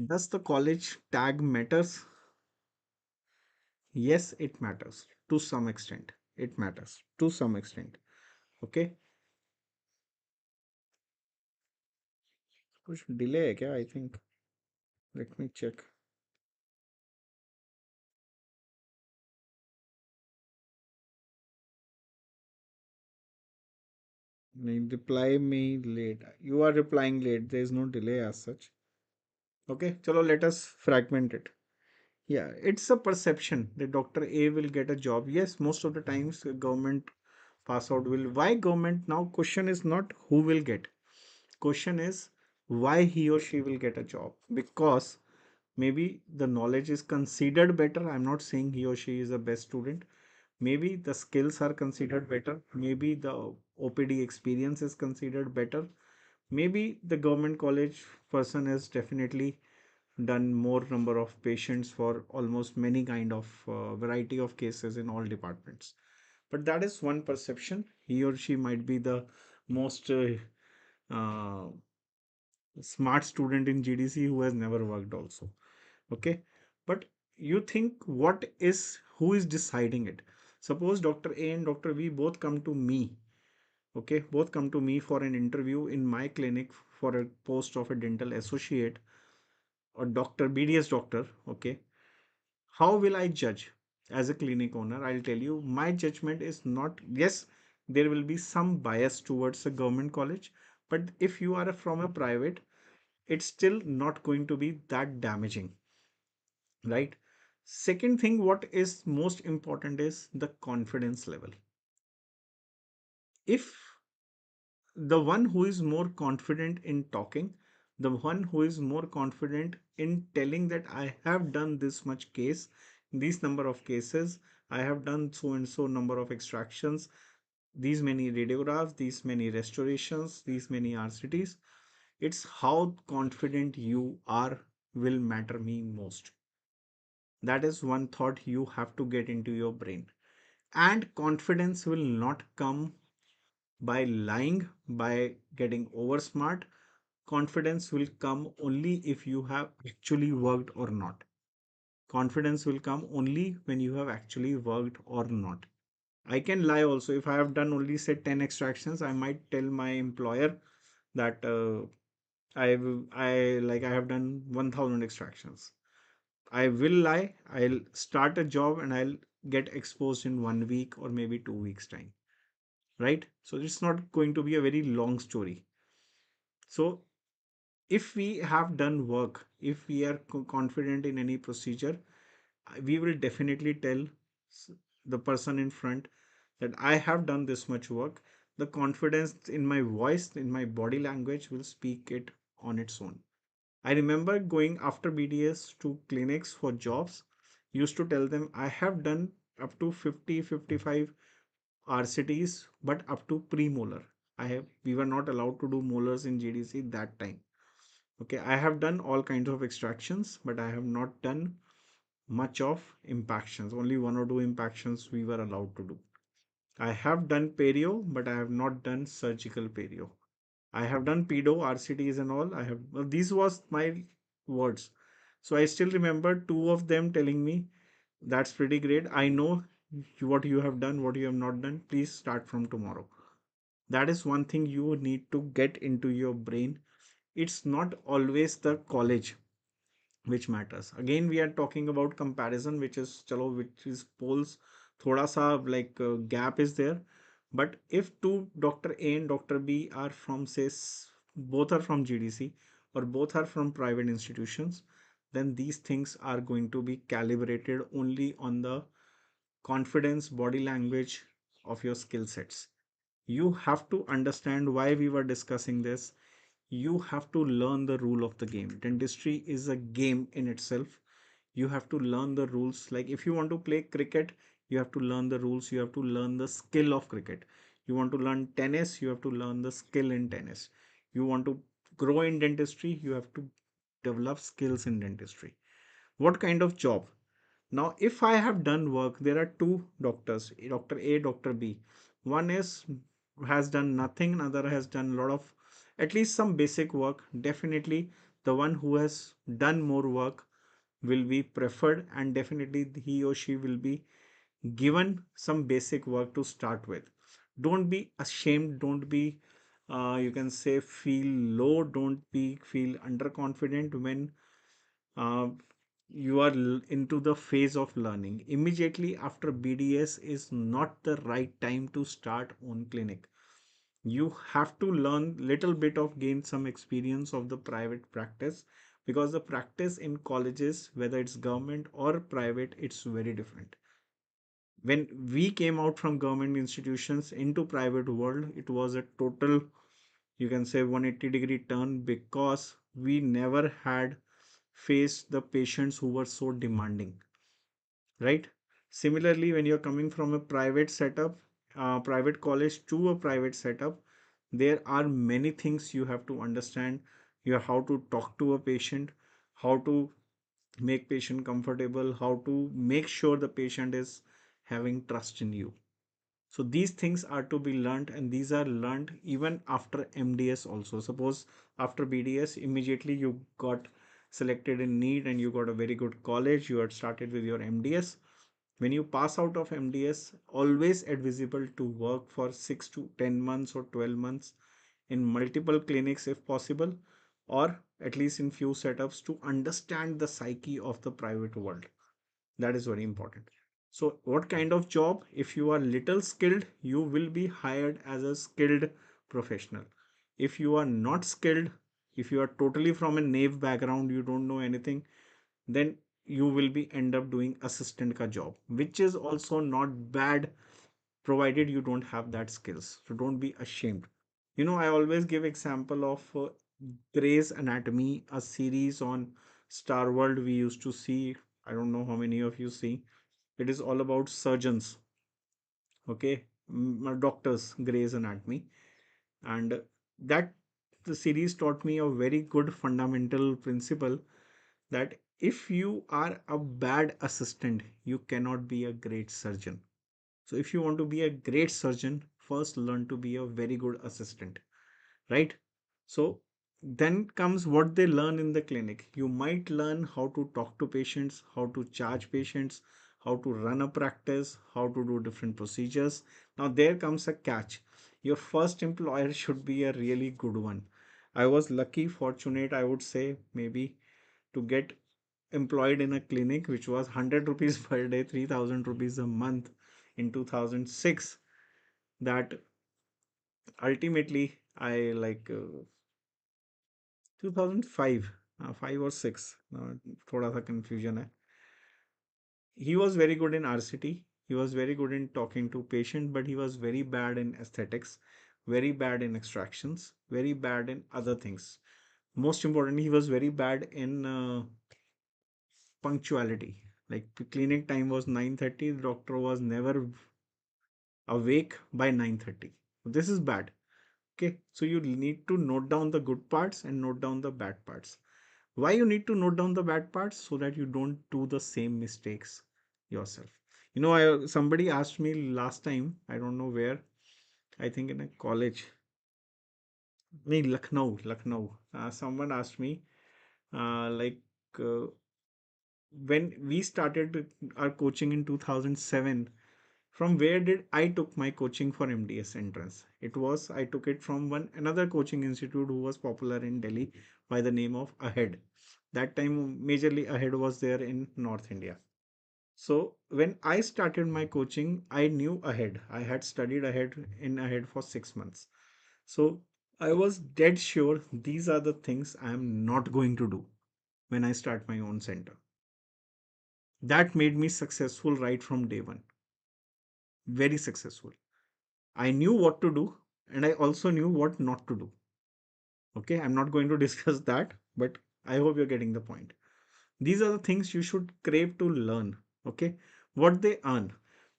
[SPEAKER 1] Does the college tag matters? Yes, it matters to some extent. It matters to some extent. Okay. कुछ delay है क्या? I think. Let me check. नहीं, reply me late. You are replying late. There is no delay as such. Okay. चलो, let us fragment it. Yeah, it's a perception that Dr. A will get a job. Yes, most of the times government pass out will. Why government now? Question is not who will get. Question is why he or she will get a job. Because maybe the knowledge is considered better. I'm not saying he or she is the best student. Maybe the skills are considered better. Maybe the OPD experience is considered better. Maybe the government college person has definitely done more number of patients for almost many kind of variety of cases in all departments. But that is one perception. He or she might be the most uh, smart student in GDC who has never worked also. Okay. But you think, what is, who is deciding it? Suppose Dr. A and Dr. B both come to me. Okay, both come to me for an interview in my clinic for a post of a dental associate or doctor, BDS doctor. Okay, how will I judge? As a clinic owner, I'll tell you, my judgment is not, yes, there will be some bias towards a government college, but if you are from a private, it's still not going to be that damaging, right? Second thing, what is most important is the confidence level. If the one who is more confident in talking, the one who is more confident in telling that I have done this much case, these number of cases, I have done so and so number of extractions, these many radiographs, these many restorations, these many RCTs, it's how confident you are will matter me most. That is one thought you have to get into your brain. And confidence will not come by lying, by getting over smart. Confidence will come only if you have actually worked or not. Confidence will come only when you have actually worked or not. I can lie also. If I have done only say 10 extractions, I might tell my employer that I have done 1000 extractions. I will lie. I'll start a job and I'll get exposed in 1 week or maybe 2 weeks time. Right? So it's not going to be a very long story. So if we have done work, if we are confident in any procedure, we will definitely tell the person in front that I have done this much work. The confidence in my voice, in my body language will speak it on its own. I remember going after BDS to clinics for jobs, used to tell them I have done up to 50, 55 RCTs, but up to premolar. We were not allowed to do molars in GDC that time. Okay, I have done all kinds of extractions, but I have not done much of impactions. Only one or two impactions we were allowed to do. I have done perio, but I have not done surgical perio. I have done pedo, RCTs and all. I have, well, these was my words. So I still remember two of them telling me, that's pretty great. I know what you have done, what you have not done. Please start from tomorrow. That is one thing you need to get into your brain. It's not always the college which matters. Again, we are talking about comparison, which is chalo, which is polls. Thoda sa like gap is there. But if two Dr. A and Dr. B are from say both are from GDC or both are from private institutions, then these things are going to be calibrated only on the confidence, body language of your skill sets. You have to understand why we were discussing this. You have to learn the rule of the game. Dentistry is a game in itself. You have to learn the rules. Like if you want to play cricket, you have to learn the rules. You have to learn the skill of cricket. You want to learn tennis, you have to learn the skill in tennis. You want to grow in dentistry, you have to develop skills in dentistry. What kind of job? Now, if I have done work, there are two doctors, Dr. A, Dr. B. One is has done nothing, another has done a lot of at least some basic work. Definitely, the one who has done more work will be preferred, and definitely he or she will be given some basic work to start with. Don't be ashamed. Don't be, you can say, feel low. Don't be feel underconfident when uh, you are into the phase of learning. Immediately after BDS is not the right time to start own clinic. You have to learn little bit of gain some experience of the private practice, because the practice in colleges, whether it's government or private, it's very different. When we came out from government institutions into private world, it was a total, you can say, 180-degree turn, because we never had faced the patients who were so demanding, right? Similarly, when you're coming from a private setup, private college to a private setup, There are many things you have to understand. You how to talk to a patient, how to make patient comfortable, how to make sure the patient is having trust in you. So these things are to be learned, and these are learned even after MDS also. Suppose after BDS immediately you got selected in need and you got a very good college, you had started with your MDS. When you pass out of MDS, always advisable to work for 6 to 10 months or 12 months in multiple clinics if possible, or at least in few setups to understand the psyche of the private world. That is very important. So what kind of job? If you are little skilled, you will be hired as a skilled professional. If you are not skilled, if you are totally from a naive background, you don't know anything, then you will be end up doing assistant ka job, which is also not bad, provided you don't have that skills. So don't be ashamed. I always give example of Grey's Anatomy, a series on Star World we used to see. I don't know how many of you see. It is all about surgeons, okay, doctors, Grey's Anatomy, and that the series taught me a very good fundamental principle that if you are a bad assistant, you cannot be a great surgeon. So if you want to be a great surgeon, first learn to be a very good assistant, right? So then comes what they learn in the clinic. You might learn how to talk to patients, how to charge patients, how to run a practice, how to do different procedures. Now there comes a catch. Your first employer should be a really good one. I was lucky, fortunate, I would say, maybe, to get employed in a clinic which was 100 rupees per day, 3000 rupees a month in 2006. That ultimately I 2005, 5 or 6, थोड़ा सा confusion है. He was very good in RCT. He was very good in talking to patient, but he was very bad in aesthetics, very bad in extractions, very bad in other things. Most importantly, he was very bad in punctuality. Like the clinic time was 9:30, the doctor was never awake by 9:30. This is bad. Okay, so you need to note down the good parts and note down the bad parts. Why you need to note down the bad parts? So that you don't do the same mistakes yourself. I somebody asked me last time, I don't know where, I think in a college, no, Lucknow. Someone asked me, uh, when we started our coaching in 2007, from where did I took my coaching for MDS entrance? It was I took it from one another coaching institute who was popular in Delhi by the name of Ahead. That time majorly Ahead was there in North India. So when I started my coaching, I knew Ahead. I had studied Ahead for 6 months. So I was dead sure these are the things I am not going to do when I start my own center. That made me successful right from day one. Very successful. I knew what to do and I also knew what not to do. Okay, I'm not going to discuss that, but I hope you're getting the point. These are the things you should crave to learn. Okay, what they earn.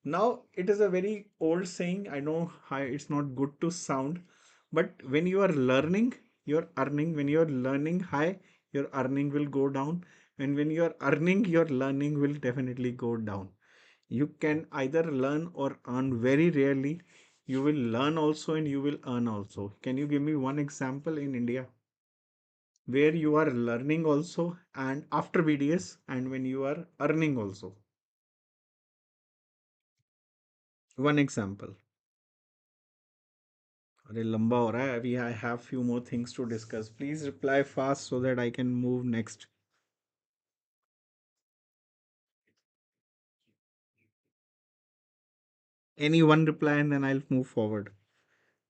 [SPEAKER 1] Now, it is a very old saying. I know it's not good to sound, but when you are learning, you're earning. When you're learning high, your earning will go down. And when you're earning, your learning will definitely go down. You can either learn or earn. Very rarely you will learn also and you will earn also. Can you give me one example in India where you are learning also and after BDS and when you are earning also? One example. अरे लंबा हो रहा है अभी. I have few more things to discuss. Please reply fast so that I can move next. Any one reply and then I'll move forward.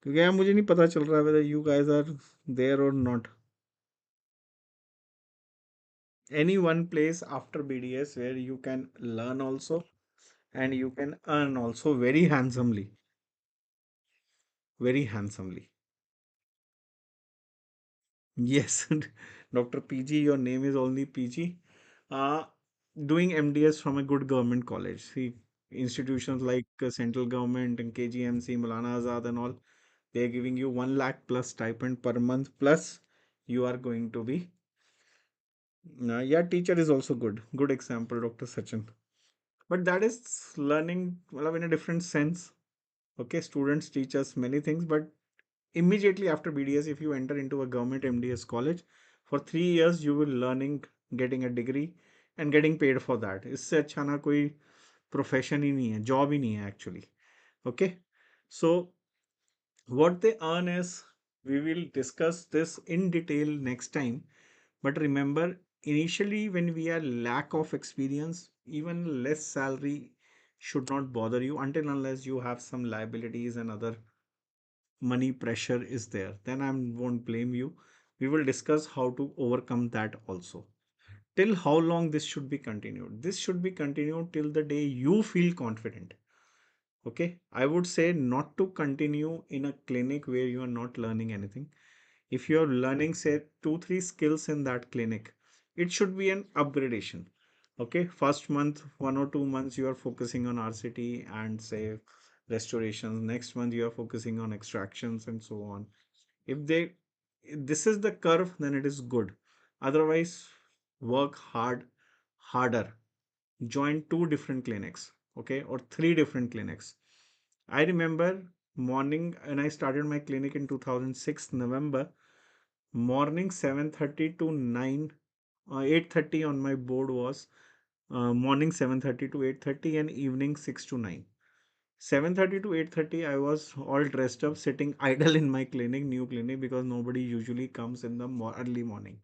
[SPEAKER 1] क्योंकि यार मुझे नहीं पता चल रहा है whether you guys are there or not. Any one place after BDS where you can learn also and you can earn also very handsomely. Very handsomely. Yes, Dr. PG, your name is only PG. Uh, Doing MDS from a good government college. See, institutions like central government and KGMC, Maulana Azad and all, They're giving you 1 lakh plus stipend per month, plus you are going to be, yeah, teacher is also good. Good example, Dr. Sachin. But that is learning, well, in a different sense. Okay, students teach us many things, but immediately after BDS, if you enter into a government MDS college, for 3 years you will learning, getting a degree and getting paid for that. इससे अच्छा ना कोई profession ही नहीं है, job ही नहीं है actually. Okay, so what they earn is, we will discuss this in detail next time. But remember, initially when we are lack of experience, even less salary should not bother you until unless you have some liabilities and other money pressure is there. Then I won't blame you. We will discuss how to overcome that also. Till how long this should be continued? This should be continued till the day you feel confident. Okay, I would say not to continue in a clinic where you are not learning anything. If you are learning, say, 2 3 skills in that clinic, it should be an upgradation. Okay, first month, 1 or 2 months, you are focusing on RCT and say restorations. Next month, you are focusing on extractions and so on. If this is the curve, then it is good. Otherwise, work harder. Join 2 different clinics, okay, or 3 different clinics. I remember morning when I started my clinic in 2006 November, morning 7:30 to 9, 8:30 on my board was, morning 7:30 to 8:30 and evening 6 to 9. 7:30 to 8:30 I was all dressed up sitting idle in my clinic, new clinic, because nobody usually comes in the early morning.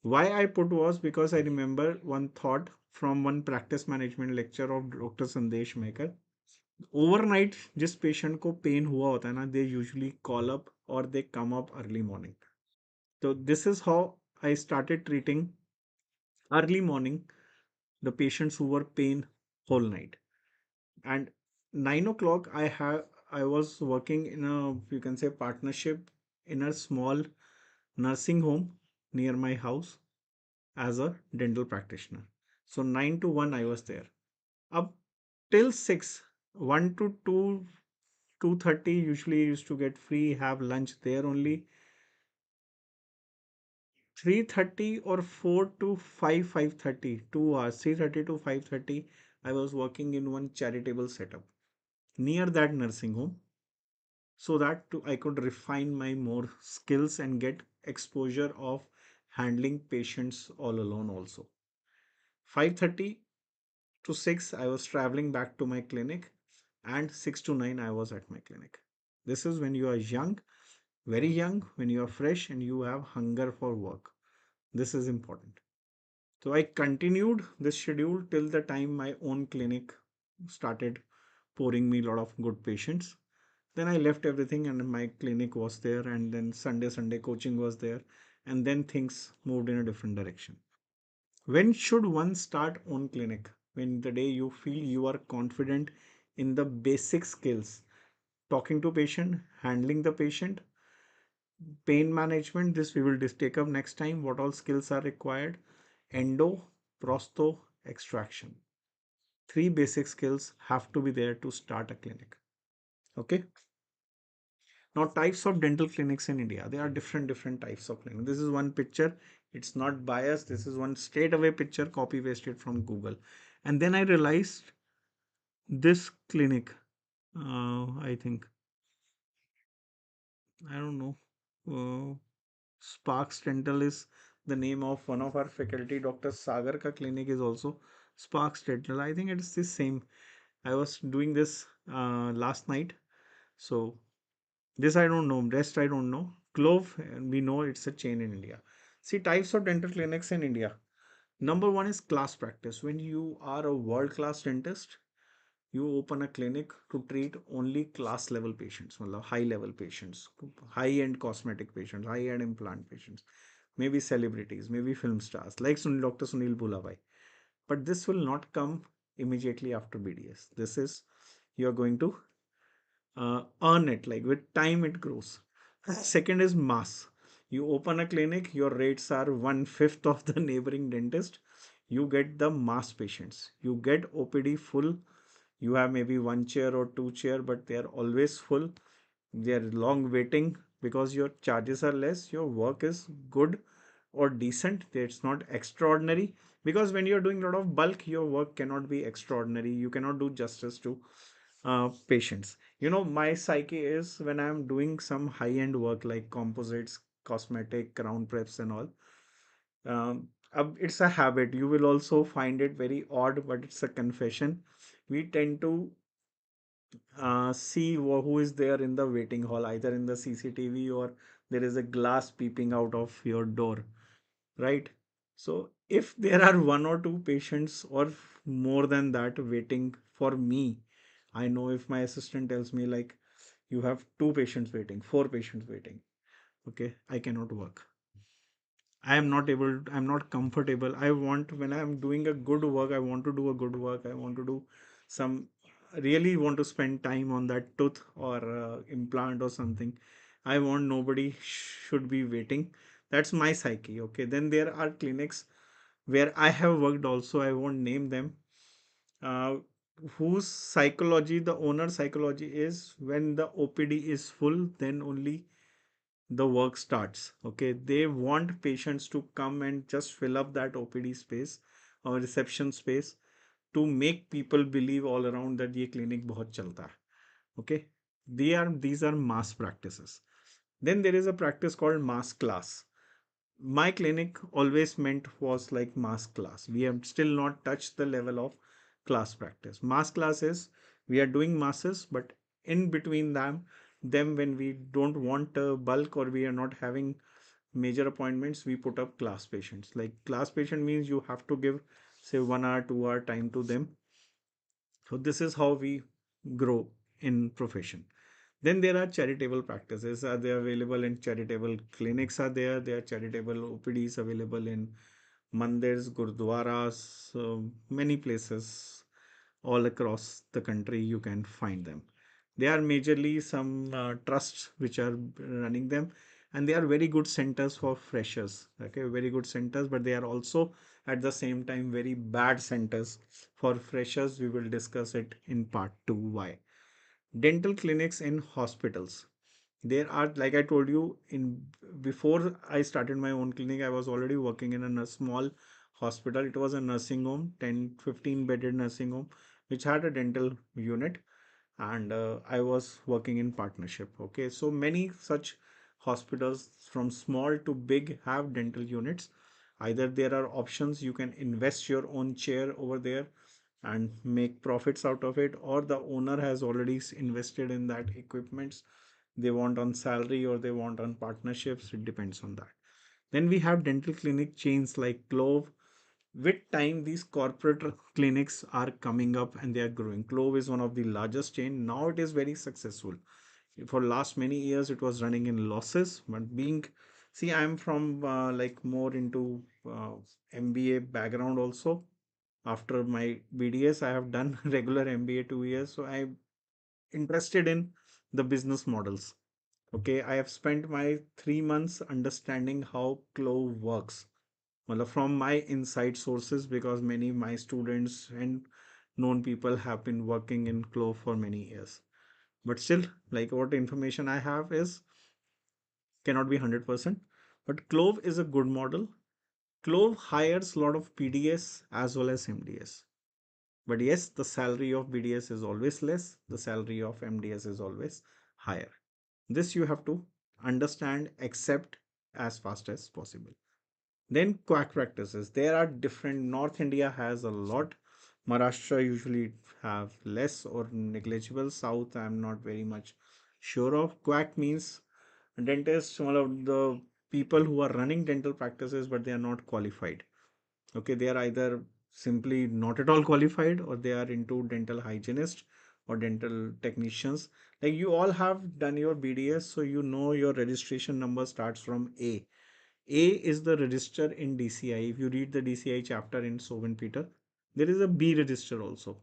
[SPEAKER 1] Why I put was because I remember one thought from one practice management lecture of Dr. Sandesh Maker. Overnight जिस patient को pen हुआ होता है ना, they usually call up or they come up early morning. So this is how I started treating early morning the patients who were pain whole night. And 9 o'clock I was working in a, you can say, partnership in a small nursing home near my house as a dental practitioner. So 9 to 1 I was there. Up till 6, 1 to 2, 2:30 usually used to get free, have lunch there only. 3:30 or 4 to 5, 5:30, 2 hours, 3:30 to 5:30, I was working in one charitable setup near that nursing home, so that I could refine my more skills and get exposure of handling patients all alone also. 5:30 to 6, I was traveling back to my clinic, and 6 to 9, I was at my clinic. This is when you are young, very young, when you are fresh and you have hunger for work. This is important. So I continued this schedule till the time my own clinic started pouring me a lot of good patients. Then I left everything and my clinic was there, and then Sunday coaching was there, and then things moved in a different direction. When should one start own clinic? When the day you feel you are confident in the basic skills, talking to patient, handling the patient, pain management. This we will just take up next time. What all skills are required? Endo, prosto, extraction. 3 basic skills have to be there to start a clinic. Okay. Now, types of dental clinics in India. There are different types of clinics. This is one picture. It's not biased. This is one straight away picture, copy pasted from Google. And then I realized this clinic, I think, I don't know. Sparks Dental is the name of one of our faculty. Dr. Sagar ka clinic is also Sparks Dental. I think it's the same. I was doing this last night. So this I don't know. Rest I don't know. Clove, we know it's a chain in India. See, types of dental clinics in India. Number one is class practice. When you are a world class dentist, you open a clinic to treat only class level patients, मतलब high level patients, high end cosmetic patients, high end implant patients, maybe celebrities, maybe film stars like Dr. Sunil Bhulabhai. But this will not come immediately after BDS. This is, you are going to earn it, like with time it grows. Second is mass. You open a clinic, your rates are 1/5 of the neighboring dentist. You get the mass patients. You get OPD full. You have maybe one chair or two chair, but they are always full. There is long waiting because your charges are less, your work is good or decent. It's not extraordinary, because when you're doing a lot of bulk, your work cannot be extraordinary. You cannot do justice to patients. My psyche is when I'm doing some high-end work like composites, cosmetic, crown preps, and all. It's a habit. You will also find it very odd, but it's a confession. We tend to see who is there in the waiting hall, either in the CCTV or there is a glass peeping out of your door, right? So if there are one or two patients or more than that waiting for me, I know if my assistant tells me like you have two patients waiting, four patients waiting, okay, I cannot work. I am not able, I'm not comfortable. I want, when I'm doing a good work, I want to do a good work. I want to do some, really want to spend time on that tooth or implant or something. I want nobody should be waiting. That's my psyche. Okay. Then there are clinics where I have worked also. I won't name them. Uh, whose psychology, the owner psychology is when the OPD is full, then only the work starts. Okay, they want patients to come and just fill up that OPD space or reception space to make people believe all around that ये clinic बहुत चलता है. Okay, these are mass practices. Then there is a practice called mass class. My clinic always meant was like mass class. We have still not touched the level of class practice. Mass class is we are doing masses, but in between them when we don't want bulk or we are not having major appointments, we put up class patients. Like class patient means you have to give say 1 hour, 2 hour time to them. So this is how we grow in profession. Then there are charitable practices. Are they available in charitable clinics? Are there? There are charitable OPDs available in mandirs, gurdwaras, many places all across the country. You can find them. They are majorly some trusts which are running them, and they are very good centers for freshers. Okay, very good centers, but they are also at the same time very bad centers for freshers. We will discuss it in part 2 why. Dental clinics in hospitals. There are, like I told you, in before I started my own clinic, I was already working in a small hospital. It was a nursing home, 10-15 bedded nursing home, which had a dental unit, and I was working in partnership. Okay, so many such hospitals from small to big have dental units. Either there are options, you can invest your own chair over there and make profits out of it, or the owner has already invested in that equipments. They want on salary or they want on partnerships, it depends on that. Then we have dental clinic chains like Clove. With time these corporate clinics are coming up and they are growing. Clove is one of the largest chain. Now it is very successful. For last many years it was running in losses, but being, see, I'm from like more into MBA background also. After my BDS I have done regular MBA 2 years, so I'm interested in the business models. Okay, I have spent my 3 months understanding how Clove works. Well, from my inside sources, because many of my students and known people have been working in Clove for many years. But still, like what information I have is cannot be 100%. But Clove is a good model. Clove hires a lot of PDS as well as MDS. But yes, the salary of BDS is always less, the salary of MDS is always higher. This you have to understand, accept as fast as possible. Then quack practices. There are different. North India has a lot. Maharashtra usually have less or negligible. South, I'm not very much sure of. Quack means dentists, one of the people who are running dental practices, but they are not qualified. Okay, they are either simply not at all qualified or they are into dental hygienist or dental technicians. Like you all have done your BDS, so you know your registration number starts from A. A is the register in DCI. If you read the DCI chapter in Soven Peter, there is a B register also.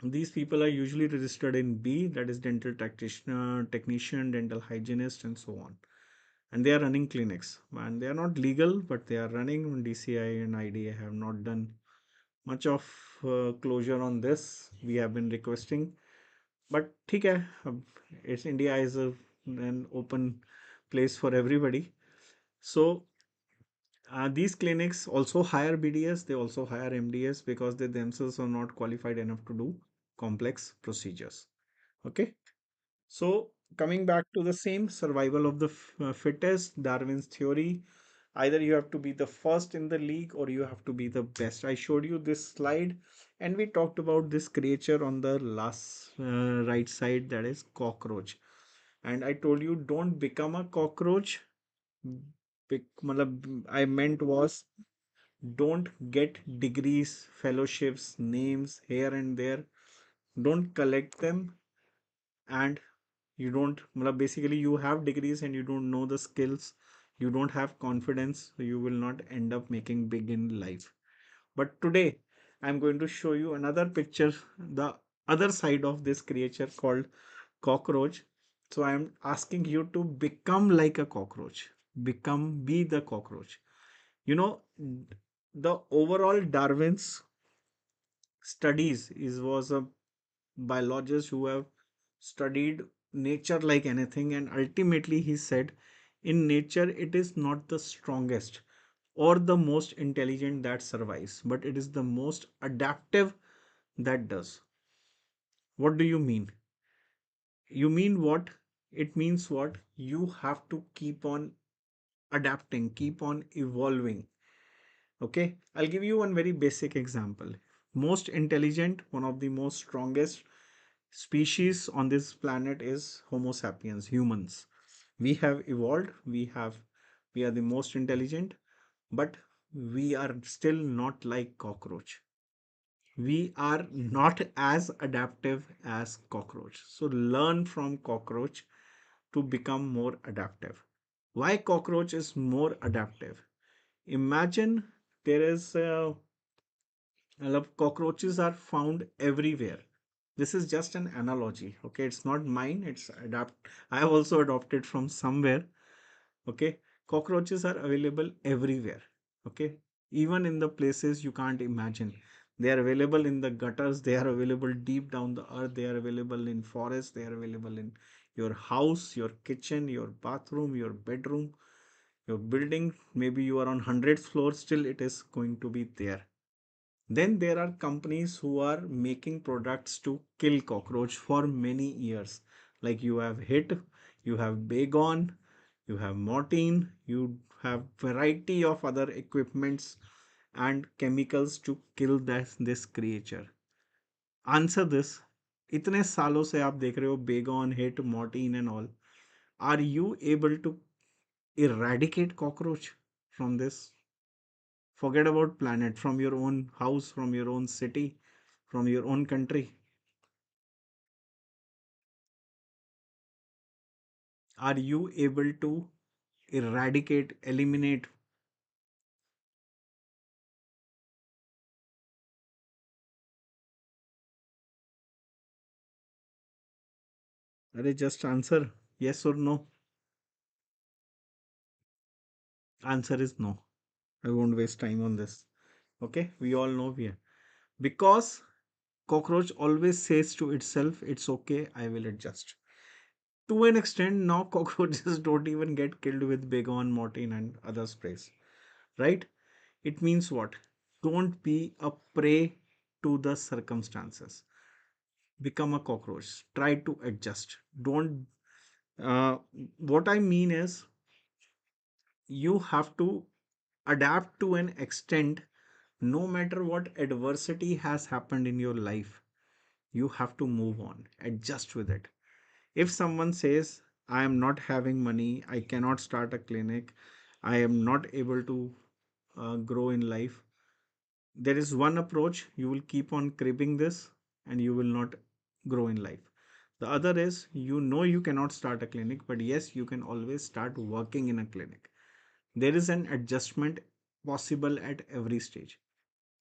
[SPEAKER 1] These people are usually registered in B, that is dental practitioner, technician, dental hygienist, and so on. And they are running clinics. And they are not legal, but they are running. DCI and IDA have not done much of closure on this. We have been requesting but ठीक है, अब it's India is an open place for everybody. So these clinics also hire BDS, they also hire MDS because they themselves are not qualified enough to do complex procedures. Okay. So, coming back to the same survival of the fittest, Darwin's theory, either you have to be the first in the league or you have to be the best. I showed you this slide and we talked about this creature on the last right side, that is cockroach. And I told you don't become a cockroach. मतलब, I meant was don't get degrees, fellowships, names here and there. Don't collect them, and you don't मतलब, basically you have degrees and you don't know the skills, you don't have confidence, so you will not end up making big in life. But today I'm going to show you another picture, the other side of this creature called cockroach. So I'm asking you to become like a cockroach, be the cockroach. You know, the overall Darwin's studies is was a biologists who have studied nature like anything, and ultimately he said in nature it is not the strongest or the most intelligent that survives, but it is the most adaptive that does. What do you mean? You mean what? It means what? You have to keep on adapting, keep on evolving. Okay, I'll give you one very basic example. Most intelligent, one of the most strongest species on this planet is Homo sapiens, humans. We have evolved, we are the most intelligent, but we are still not like cockroach. We are not as adaptive as cockroach. So learn from cockroach to become more adaptive. Why cockroach is more adaptive? Imagine there is cockroaches are found everywhere. This is just an analogy, okay? It's not mine, it's adapt. I have also adopted from somewhere, okay? Cockroaches are available everywhere, okay? Even in the places you can't imagine. They are available in the gutters, they are available deep down the earth, they are available in forests, they are available in your house, your kitchen, your bathroom, your bedroom, your building. Maybe you are on 100th floor, still it is going to be there. Then there are companies who are making products to kill cockroach for many years. Like you have HIT, you have Baygon, you have Mortine, you have variety of other equipments and chemicals to kill this creature. Answer this. इतने सालों से आप देख रहे हो Baygon Hit Mortein and all, are you able to eradicate cockroach from this? Forget about planet, from your own house, from your own city, from your own country. Are you able to eradicate, eliminate? Just answer yes or no. Answer is no. I won't waste time on this. Okay, we all know we are. Because cockroach always says to itself, it's okay, I will adjust. To an extent, now cockroaches don't even get killed with Baygon, Mortine, and other sprays. Right? It means what? Don't be a prey to the circumstances. Become a cockroach. Try to adjust. Don't. Uh, what I mean is, you have to adapt to an extent. No matter what adversity has happened in your life, you have to move on, adjust with it. If someone says, I am not having money, I cannot start a clinic, I am not able to grow in life, there is one approach: you will keep on cribbing this and you will not grow in life. The other is, you know, you cannot start a clinic, but yes, you can always start working in a clinic. There is an adjustment possible at every stage.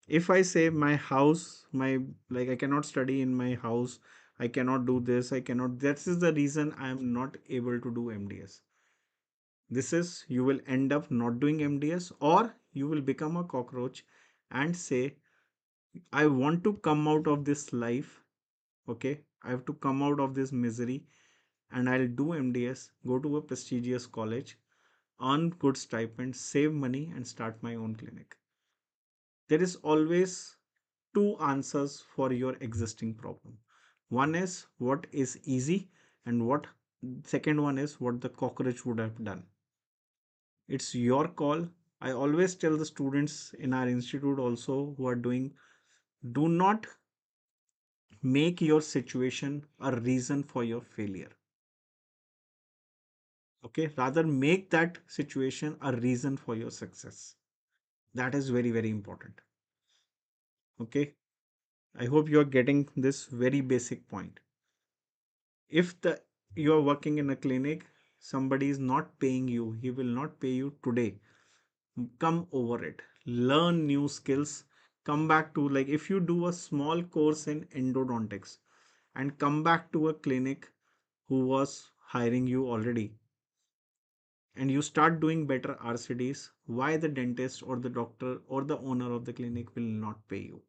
[SPEAKER 1] If I say my house, my, like, I cannot study in my house, I cannot do this, I cannot, that is the reason I am not able to do MDS. This is, you will end up not doing MDS, or you will become a cockroach and say, I want to come out of this life Okay, I have to come out of this misery and I'll do MDS, go to a prestigious college, earn good stipend, save money, and start my own clinic. There is always two answers for your existing problem. One is what is easy, and what second one is what the cockroach would have done. It's your call. I always tell the students in our institute also who are doing, do not make your situation a reason for your failure. Okay, rather make that situation a reason for your success. That is very, very important. Okay, I hope you are getting this very basic point. If the you are working in a clinic, somebody is not paying you, he will not pay you today. Come over it, learn new skills, come back to, like, if you do a small course in endodontics and come back to a clinic who was hiring you already, and you start doing better RCDs, why the dentist or the doctor or the owner of the clinic will not pay you?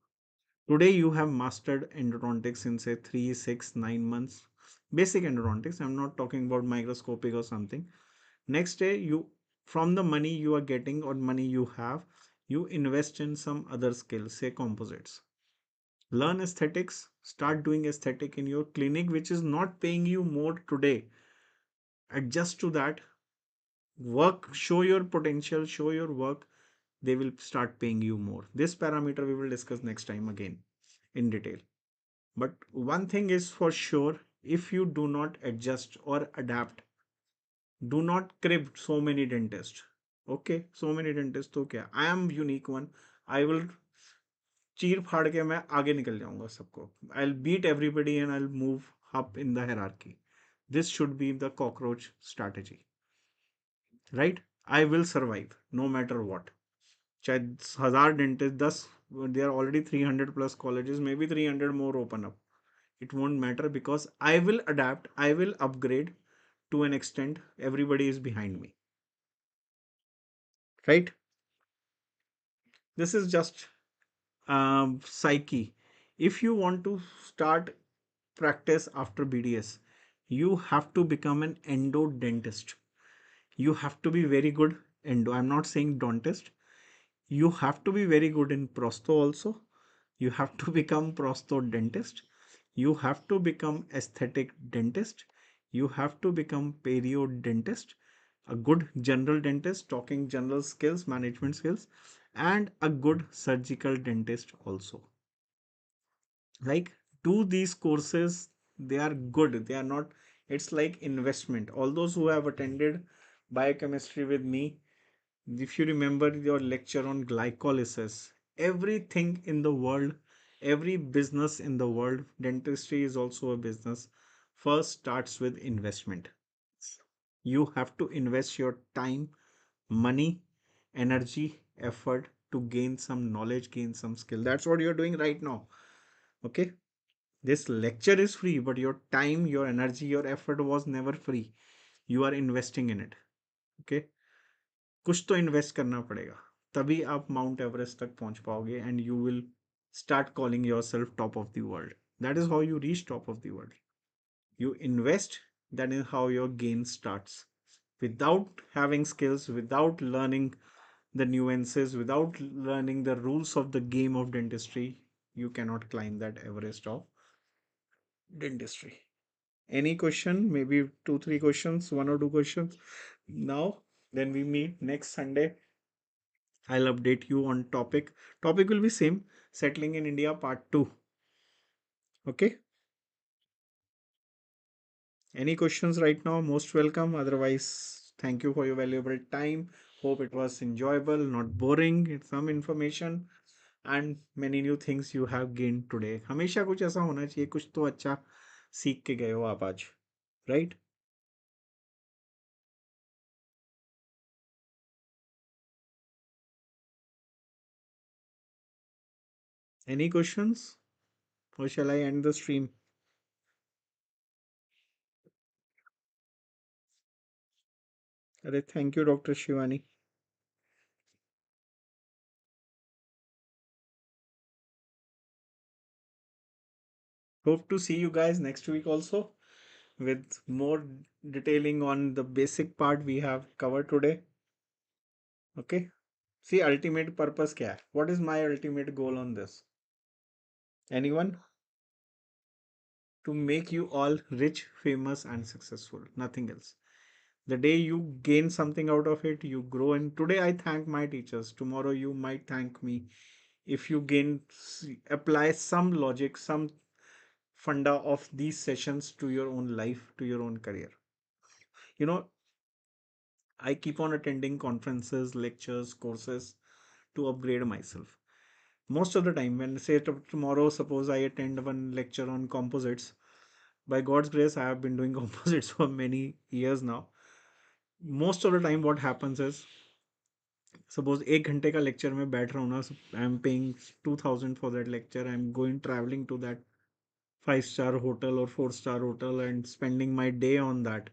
[SPEAKER 1] Today you have mastered endodontics in say 3, 6, 9 months. Basic endodontics. I'm not talking about microscopic or something. Next day, you, from the money you are getting or money you have, you invest in some other skills, say composites. Learn aesthetics, start doing aesthetic in your clinic, which is not paying you more today. Adjust to that, work, show your potential, show your work, they will start paying you more. This parameter we will discuss next time again in detail. But one thing is for sure, if you do not adjust or adapt, do not crib so many dentists. Okay, so many dentists तो क्या, I am unique one. I will चीर फाड़ के मैं आगे निकल जाऊंगा सबको. I'll beat everybody and I'll move up in the hierarchy. This should be the cockroach strategy, right? I will survive no matter what. चाहे 1000 dentist 10, there are already 300 plus colleges, maybe 300 more open up, it won't matter because I will adapt, I will upgrade. To an extent, everybody is behind me, right? This is just psyche. If you want to start practice after BDS, you have to become an endodontist. You have to be very good endo. I'm not saying dentist. You have to be very good in prosto also. You have to become prosthodontist. You have to become aesthetic dentist. You have to become periodontist, a good general dentist, talking general skills, management skills, and a good surgical dentist also. Like, do these courses, they are good. They are not, it's like investment. All those who have attended biochemistry with me, if you remember your lecture on glycolysis, everything in the world, every business in the world, dentistry is also a business, first starts with investment. You have to invest your time, money, energy, effort to gain some knowledge, gain some skill. That's what you're doing right now. Okay. This lecture is free, but your time, your energy, your effort was never free. You are investing in it. Okay. कुछ तो invest करना पड़ेगा, तभी आप mount Everest तक पहुंच पाओगे and you will start calling yourself top of the world. That is how you reach top of the world. You invest, that is how your gain starts. Without having skills, without learning the nuances, without learning the rules of the game of dentistry, you cannot climb that Everest of dentistry. Any question? Maybe two, three questions, one or two questions. Now, then we meet next Sunday. I'll update you on topic. Topic will be same. Settling in India part 2. Okay. Any questions right now? Most welcome. Otherwise, thank you for your valuable time. Hope it was enjoyable, not boring. It's some information and many new things you have gained today. हमेशा कुछ ऐसा होना चाहिए, कुछ तो अच्छा सीख के गए हो आप आज, right? Any questions? Or shall I end the stream? Thank you, Dr. Shivani. Hope to see you guys next week also with more detailing on the basic part we have covered today. Okay. See, ultimate purpose kya hai? What is my ultimate goal on this? Anyone? To make you all rich, famous, and successful. Nothing else. The day you gain something out of it, you grow. And today I thank my teachers. Tomorrow you might thank me. If you apply some logic, some funda of these sessions to your own life, to your own career. You know, I keep on attending conferences, lectures, courses to upgrade myself. Most of the time, when say tomorrow, suppose I attend one lecture on composites, by God's grace, I have been doing composites for many years now. Most of the time, what happens is, suppose एक घंटे का lecture में बैठ रहा हूँ ना, I am paying 2,000 for that lecture. I am going traveling to that 5-star hotel or 4-star hotel and spending my day on that.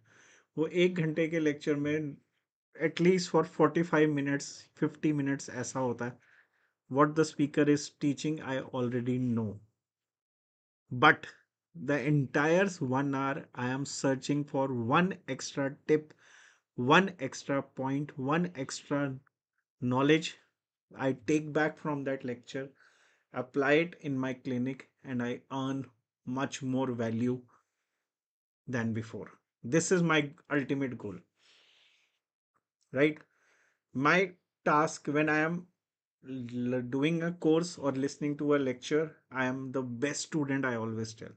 [SPEAKER 1] वो एक घंटे के lecture में at least for 45 minutes, 50 minutes ऐसा होता है. What the speaker is teaching, I already know. But the entire 1 hour, I am searching for one extra tip, one extra point, one extra knowledge I take back from that lecture, apply it in my clinic, and I earn much more value than before. This is my ultimate goal, right? My task when I am doing a course or listening to a lecture, I am the best student, I always tell.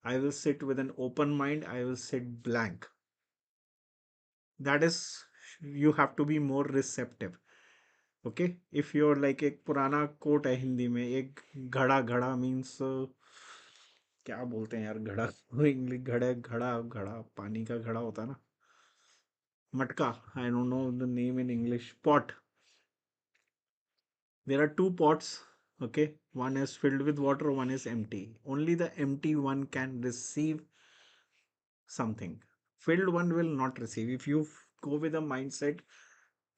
[SPEAKER 1] I will sit with an open mind, I will sit blank. That is, you have to be more receptive. Okay, if you're like एक पुराना coat है हिंदी में, एक घड़ा घड़ा means क्या बोलते हैं यार घड़ा इंग्लिश घड़ा घड़ा घड़ा पानी का घड़ा होता है ना मटका I don't know the name in English pot there are two pots. Okay, one is filled with water, one is empty. Only the empty one can receive something. Filled one will not receive. If you go with a mindset,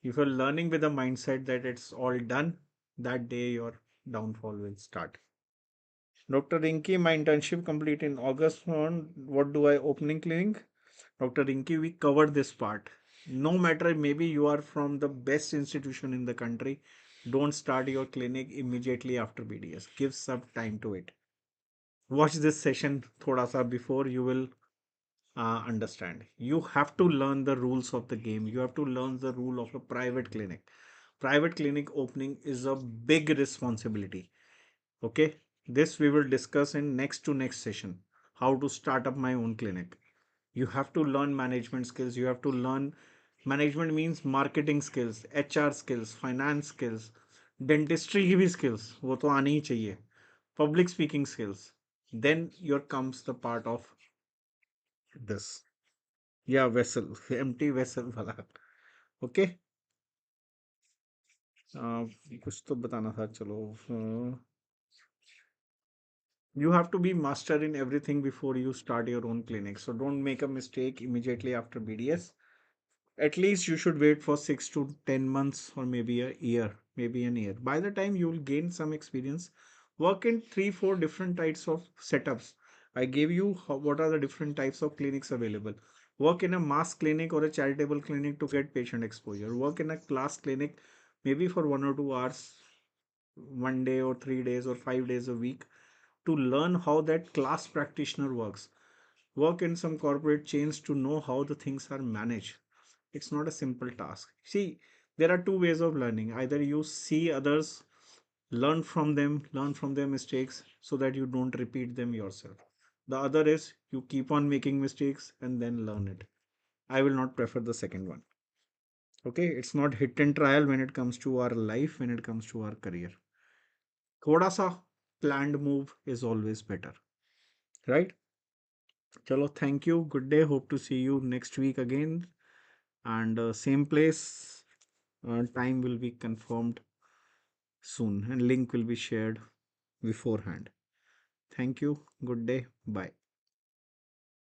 [SPEAKER 1] if you're learning with a mindset that it's all done, that day your downfall will start. Dr. Rinki, my internship complete in August. On what do I opening clinic? Dr. Rinki, we covered this part. No matter, maybe you are from the best institution in the country, don't start your clinic immediately after BDS. Give some time to it. Watch this session thoda sa before you will understand. You have to learn the rules of the game. You have to learn the rule of a private clinic. Private clinic opening is a big responsibility. Okay, this we will discuss in next to next session. How to start up my own clinic. You have to learn management skills. You have to learn management means marketing skills, HR skills, finance skills, dentistry की भी skills वो तो आनी ही चाहिए. Public speaking skills. Then here comes the part of this. Yeah, vessel, empty vessel वाला. Okay. कुछ तो बताना था चलो. You have to be master in everything before you start your own clinic. So don't make a mistake immediately after BDS. At least you should wait for 6 to 10 months or maybe a year, maybe an year. By the time you will gain some experience, work in 3, 4 different types of setups. I gave you what are the different types of clinics available. Work in a mass clinic or a charitable clinic to get patient exposure. Work in a class clinic maybe for 1 or 2 hours, 1 day or 3 days or 5 days a week to learn how that class practitioner works. Work in some corporate chains to know how the things are managed. It's not a simple task. See, there are two ways of learning. Either you see others, learn from their mistakes so that you don't repeat them yourself. The other is you keep on making mistakes and then learn it. I will not prefer the second one. Okay, it's not hit and trial when it comes to our life, when it comes to our career. थोड़ा सा planned move is always better, right? Chalo, thank you. Good day. Hope to see you next week again. And same place, time will be confirmed soon and link will be shared beforehand. Thank you. Good day. Bye.